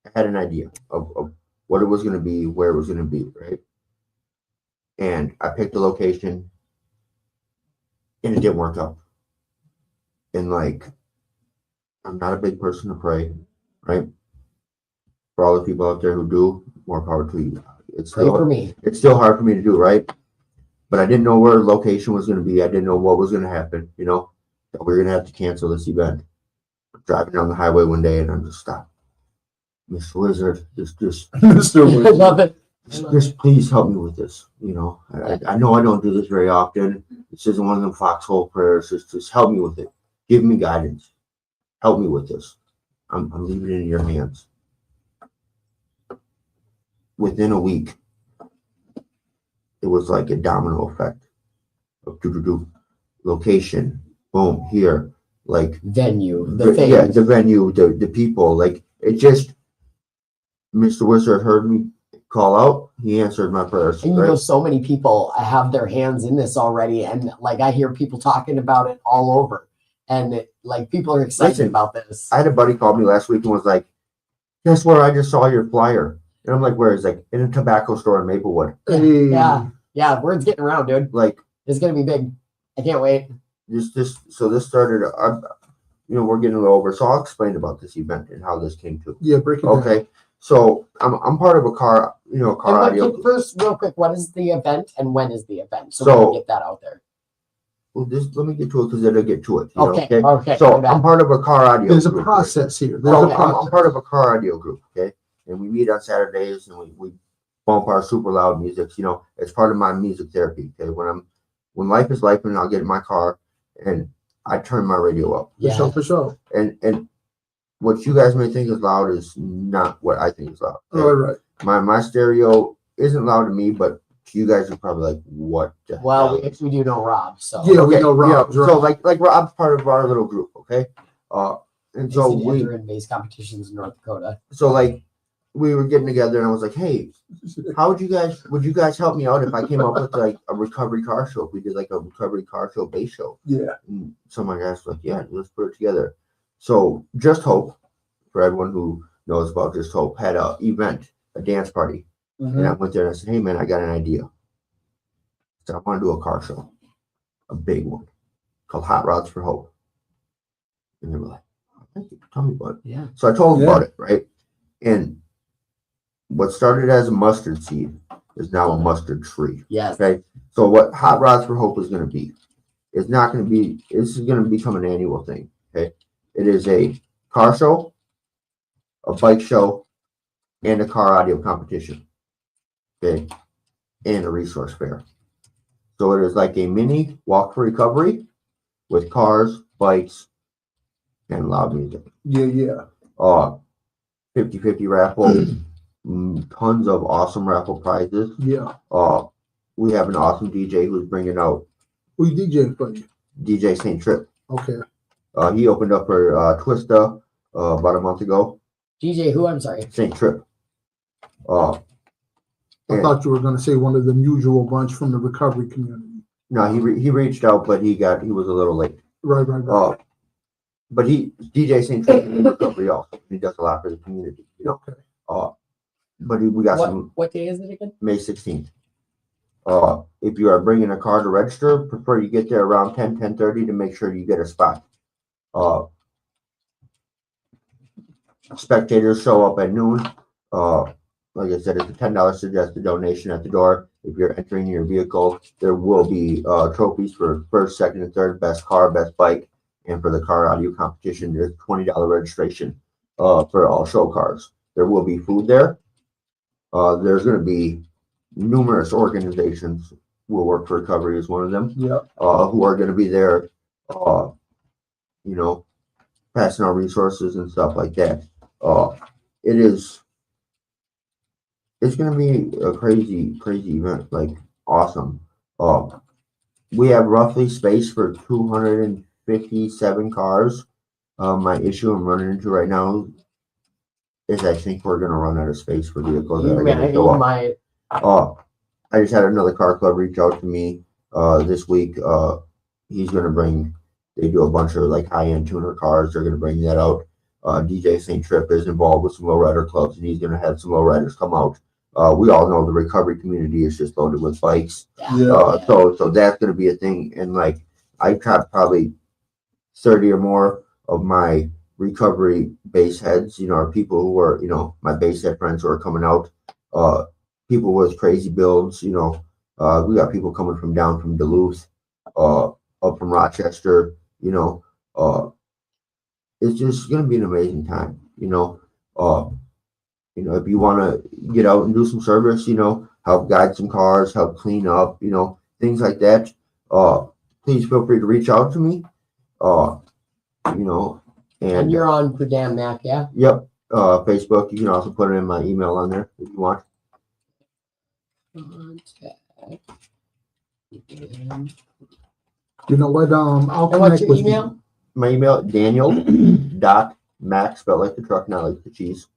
I had an idea of what it was going to be, where it was going to be, right? And I picked a location, and it didn't work out. And like, I'm not a big person to pray, right? For all the people out there who do, more power to you. Pray for me. It's still hard for me to do, right? But I didn't know where the location was going to be. I didn't know what was going to happen. You know, that we were going to have to cancel this event. Driving down the highway one day, and I'm just stopped. Mr. Wizard, just Mr. I Wizard. love it. just please help me with this. You know, I know I don't do this very often. This isn't one of them foxhole prayers. Just help me with it. Give me guidance. Help me with this. I'm leaving it in your hands. Within a week, it was like a domino effect of location, boom, here, like Venue, the thing. yeah, the venue, the people, like it just. Mr. Wizard heard me call out. He answered my prayers. And Right? so many people have their hands in this already, and like I hear people talking about it all over, and like people are excited Listen, about this. I had a buddy call me last week and was like, "Guess where I just saw your flyer?" And I'm like, "Where?" He's like, "In a tobacco store in Maplewood." Hey. Yeah, word's getting around, dude. Like, It's gonna be big. I can't wait. so this started. We're getting a little over. So I'll explain about this event and how this came to. Yeah, break it down. Okay, so I'm part of a car audio. First, real quick, what is the event and when is the event? So, So- we can get that out there. Well, let me get to it because it'll get to it. Okay. So I'm part of a car audio. There's a group, right? process here. There's So a Okay. I'm process. part of a car audio group, okay? And we meet on Saturdays and we bump our super loud music. You know, it's part of my music therapy. Okay, when life is life, and I'll get in my car and I turn my radio up. Yeah. For sure. And what you guys may think is loud is not what I think is loud. okay? All right. My stereo isn't loud to me, but to you guys are probably like, what the Well, hell? we do know Rob, so Yeah, we know Rob's So right. like Rob's part of our little group, okay? And he's so an we enter in base competitions in North Dakota. so like we were getting together and I was like, hey, would you guys help me out if I came up with like a recovery car show? If we did like a recovery car show base show. Yeah. And someone asked like, yeah, let's put it together. So Just Hope, for everyone who knows about Just Hope, had a event, a dance party. And I went there and I said, hey man, I got an idea. So I want to do a car show, a big one called Hot Rods for Hope. And they were like, thank you, tell me about it. Yeah. So I told them Yeah. about it, right? And what started as a mustard seed is now a mustard tree. Yes. Okay. So what Hot Rods for Hope is going to be, is not going to be, this is going to become an annual thing. Okay. It is a car show, a bike show, and a car audio competition. Okay. And a resource fair. So it is like a mini walk for recovery with cars, bikes, and loud music. Yeah. 50-50 raffle, tons of awesome raffle prizes. Yeah. We have an awesome DJ who's bringing out Who you DJing for you? DJ St. Trip. Okay. He opened up for Twista about a month ago. DJ, who? I'm sorry. St. Trip. I And- thought you were going to say one of the usual bunch from the recovery community. No, he reached out, but he was a little late. Right. But DJ St. Trip in recovery also. He does a lot for the community. You know. Okay. But we got some What day is it again? May 16th. If you are bringing a car to register, prefer you get there around 10:30 to make sure you get a spot. Spectators show up at noon. Like I said, it's a $10 suggested donation at the door. If you're entering your vehicle, there will be trophies for first, second, and third, best car, best bike, And for the car audio competition, there's $20 registration for all show cars. There will be food there. There's going to be numerous organizations. Will Work for Recovery is one of them. Yeah. Who are going to be there, you know, passing out resources and stuff like that. It's going to be a crazy event, like awesome. We have roughly space for 257 cars. My issue I'm running into right now is I think we're going to run out of space for vehicles. I just had another car club reach out to me this week. He's going to bring, they do a bunch of like high-end tuner cars. They're going to bring that out. DJ St. Trip is involved with some lowrider clubs, and he's going to have some lowriders come out. We all know the recovery community is just loaded with bikes. Yeah. So that's going to be a thing. And like, I got probably 30 or more of my recovery base heads, you know, are people who are, you know, my base head friends who are coming out. People with crazy builds, you know. We got people coming from down from Duluth, up from Rochester, you know. It's just going to be an amazing time, you know. If you want to get out and do some service, you know, help guide some cars, help clean up, you know, things like that. Please feel free to reach out to me. You know, And you're on Purdam Mac, yeah? Yep. Facebook. You can also put it in my email on there if you want. You know what? I'll And what's connect your with email? you. My email, Daniel.Mac, spelled like the truck, not like the cheese.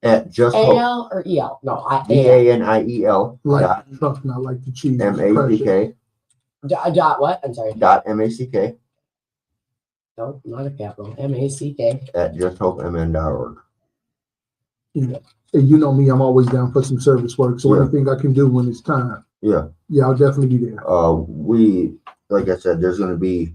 At just hope. AL or EL? No, DANIEL Like the truck, not like the cheese. MACK Dot what? I'm sorry. dot MACK No, not a capital. MACK. at justhopemn.org. Yeah. And you know me, I'm always down for some service work. So Yeah. anything I can do when it's time. Yeah. Yeah, I'll definitely be there. We, like I said, we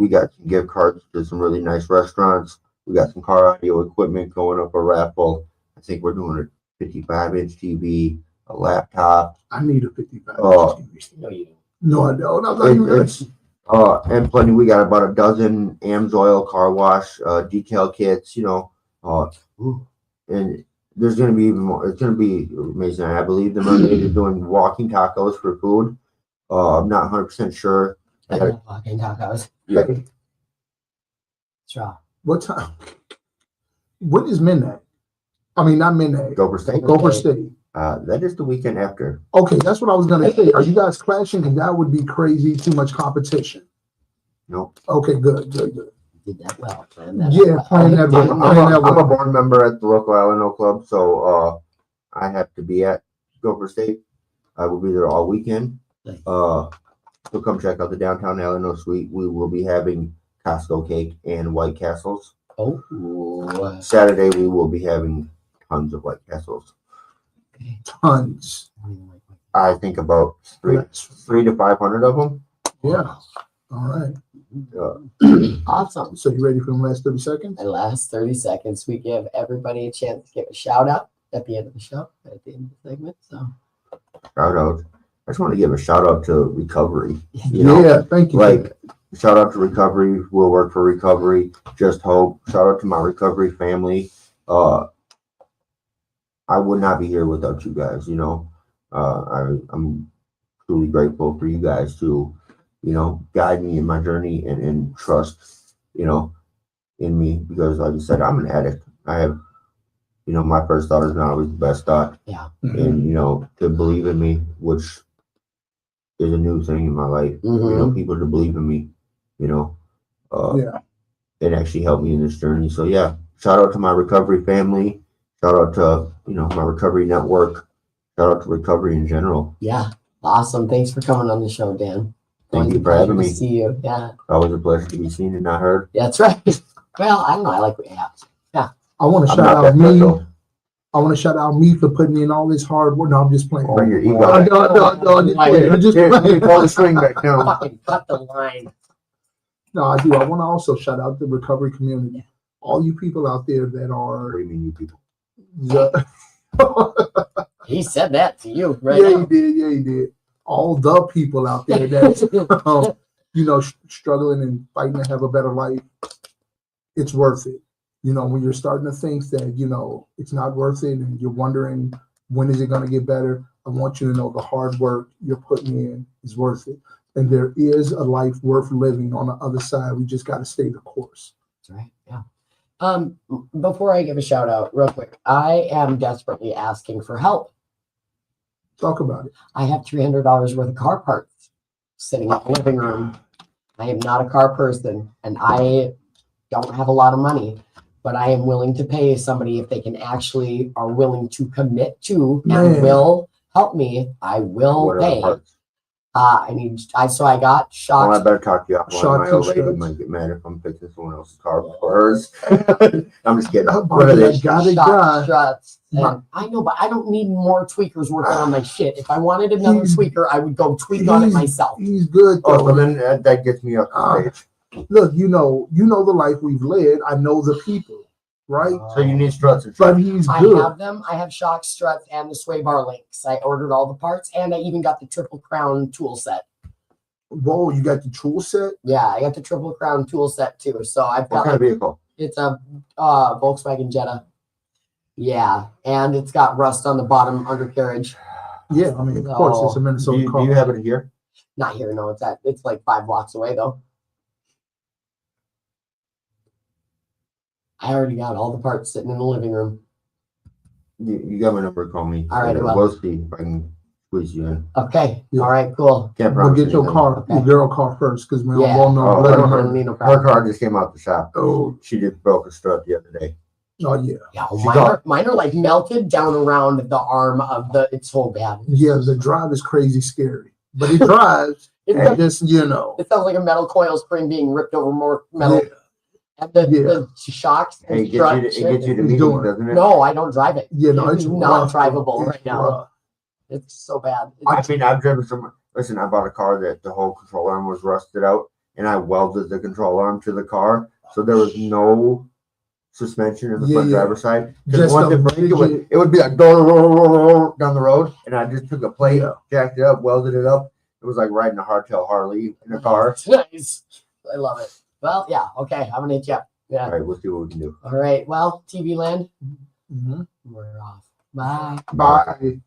got some gift cards to some really nice restaurants. We got some car audio equipment going up a raffle. I think we're doing a 55-inch TV, a laptop. I need a 55. Oh. No, you don't. No, I don't. I'm not even It's and plenty. We got about a dozen AMSOIL car wash decal kits, you know. And there's gonna be even more. It's gonna be amazing. I believe the mermaid is doing walking tacos for food. I'm not 100% sure. I love fucking tacos. Yeah. Straw. What time? What is midnight? I mean, not midnight. Gopher State. Gopher State. That is the weekend after. Okay, that's what I was gonna say. Are you guys clashing? Because that would be crazy. Too much competition. Nope. Okay, good. You did that well. Planned that Yeah, well. playing that well. I'm a board member at the local Alano Club, so I have to be at Gopher State. I will be there all weekend. Nice. So come check out the downtown Alano suite. We will be having Costco cake and White Castles. Oh. Saturday we will be having tons of White Castles. Tons. I think about 300 to 500 of them. Yeah. All right. Awesome. So you ready for the last 30 seconds? The last 30 seconds, we give everybody a chance to give a shout out at the end of the show, at the end of the segment. So Shout out. I just want to give a shout out to recovery. You know, Yeah, thank you. like shout out to recovery. Will Work for Recovery. Just Hope. Shout out to my recovery family. I would not be here without you guys. You know, I'm truly grateful for you guys to, you know, guide me in my journey and trust, you know, in me, because like I said, I'm an addict. I have, you know, my first thought is not always the best thought. Yeah. And, you know, to believe in me, which is a new thing in my life, you know, people to believe in me, you know, Yeah. it actually helped me in this journey. So yeah, shout out to my recovery family. Shout out to, you know, my recovery network. Shout out to recovery in general. Yeah. Awesome. Thanks for coming on the show, Dan. Thank you for Pleasure having to me. See you. Yeah. Always a pleasure to be seen and not heard. Yeah, that's right. Well, I don't know. I like what you have. I want to I'm shout not out that me. special. I want to shout out me for putting in all this hard work. No, I'm just playing. Bring your ego. No, I'm just playing. I'm just Here, let me playing. pull the string back down. Fucking cut the line. No, I do. I want to also shout out the recovery community. All you people out there that What are do you mean, you people? He said that to you, right? Yeah, now. he did. Yeah, he did. All the people out there that you know, struggling and fighting to have a better life, it's worth it. You know, when you're starting to think that, you know, it's not worth it and you're wondering when is it going to get better, I want you to know the hard work you're putting in is worth it. And there is a life worth living on the other side. We just got to stay the course. That's right. Yeah. Before I give a shout out, real quick, I am desperately asking for help. Talk about it. I have $300 worth of car parts sitting in the living room. I am not a car person, and I don't have a lot of money, but I am willing to pay somebody if they can actually are willing to commit to and Man. will help me. I will What other pay. parts? So I got Well, I shocks. better talk to you offline. Shock My old lady insurance. might get mad if I'm fixing someone else's car for hers. I'm just kidding. What Barbie, are I they? got it, shock guy. struts. My- And I know, but I don't need more tweakers working on my shit. If I wanted another He's- tweaker, I would go tweak on it myself. He's good. Oh, Though. so then that gets me up Ah. to stage. Look, you know the life we've led. I know the people, right? So you need struts and But stuff. he's I good. have them. I have shock struts and the sway bar links. I ordered all the parts, and I even got the triple crown tool set. Whoa, you got the tool set? Yeah, I got the triple crown tool set too. So I've What got kind of vehicle? it's a Volkswagen Jetta. Yeah, and it's got rust on the bottom undercarriage. Yeah, I mean, of course, it's a Do Minnesota you, car. do you have it here? Not here, no. It's like 5 blocks away though. I already got all the parts sitting in the living room. You got my number. Call me. All right, well. We'll see if I can squeeze you in. Okay. Yeah. All right. Cool. Can't But promise get your anything. car, Okay. your girl car first, because we don't Yeah. want no Oh, blood I on don't her. need no Her problem. car just came out the shop. Oh, She just broke a strut the other day. oh yeah. Yeah, She mine are like melted down around the arm of the. It's so bad. Yeah, the drive is crazy scary. But it drives. It, And just, you know. it sounds like a metal coil spring being ripped over more metal. Yeah. And the, Yeah. the shocks Hey, and it strut gets shit. you to It's meetings, doing- doesn't it? No, I don't drive it. Yeah, no, It's it's not rough, drivable it's right now. rough. It's so bad. I mean, I've driven some. Listen, I bought a car that the whole control arm was rusted out, and I welded the control arm to the car, so there was no suspension in the front Yeah. driver's side. Because Just once a it break, rigid- it would be like down the road, and I just took a plate, Yeah. jacked it up, welded it up. It was like riding a hardtail Harley in a car. It's nice. I love it. Well, yeah. Okay. I'm gonna hit you up. Yeah. All right, we'll see what we can do. All right. Well, TV land, Mhm. we're off. Bye. Bye.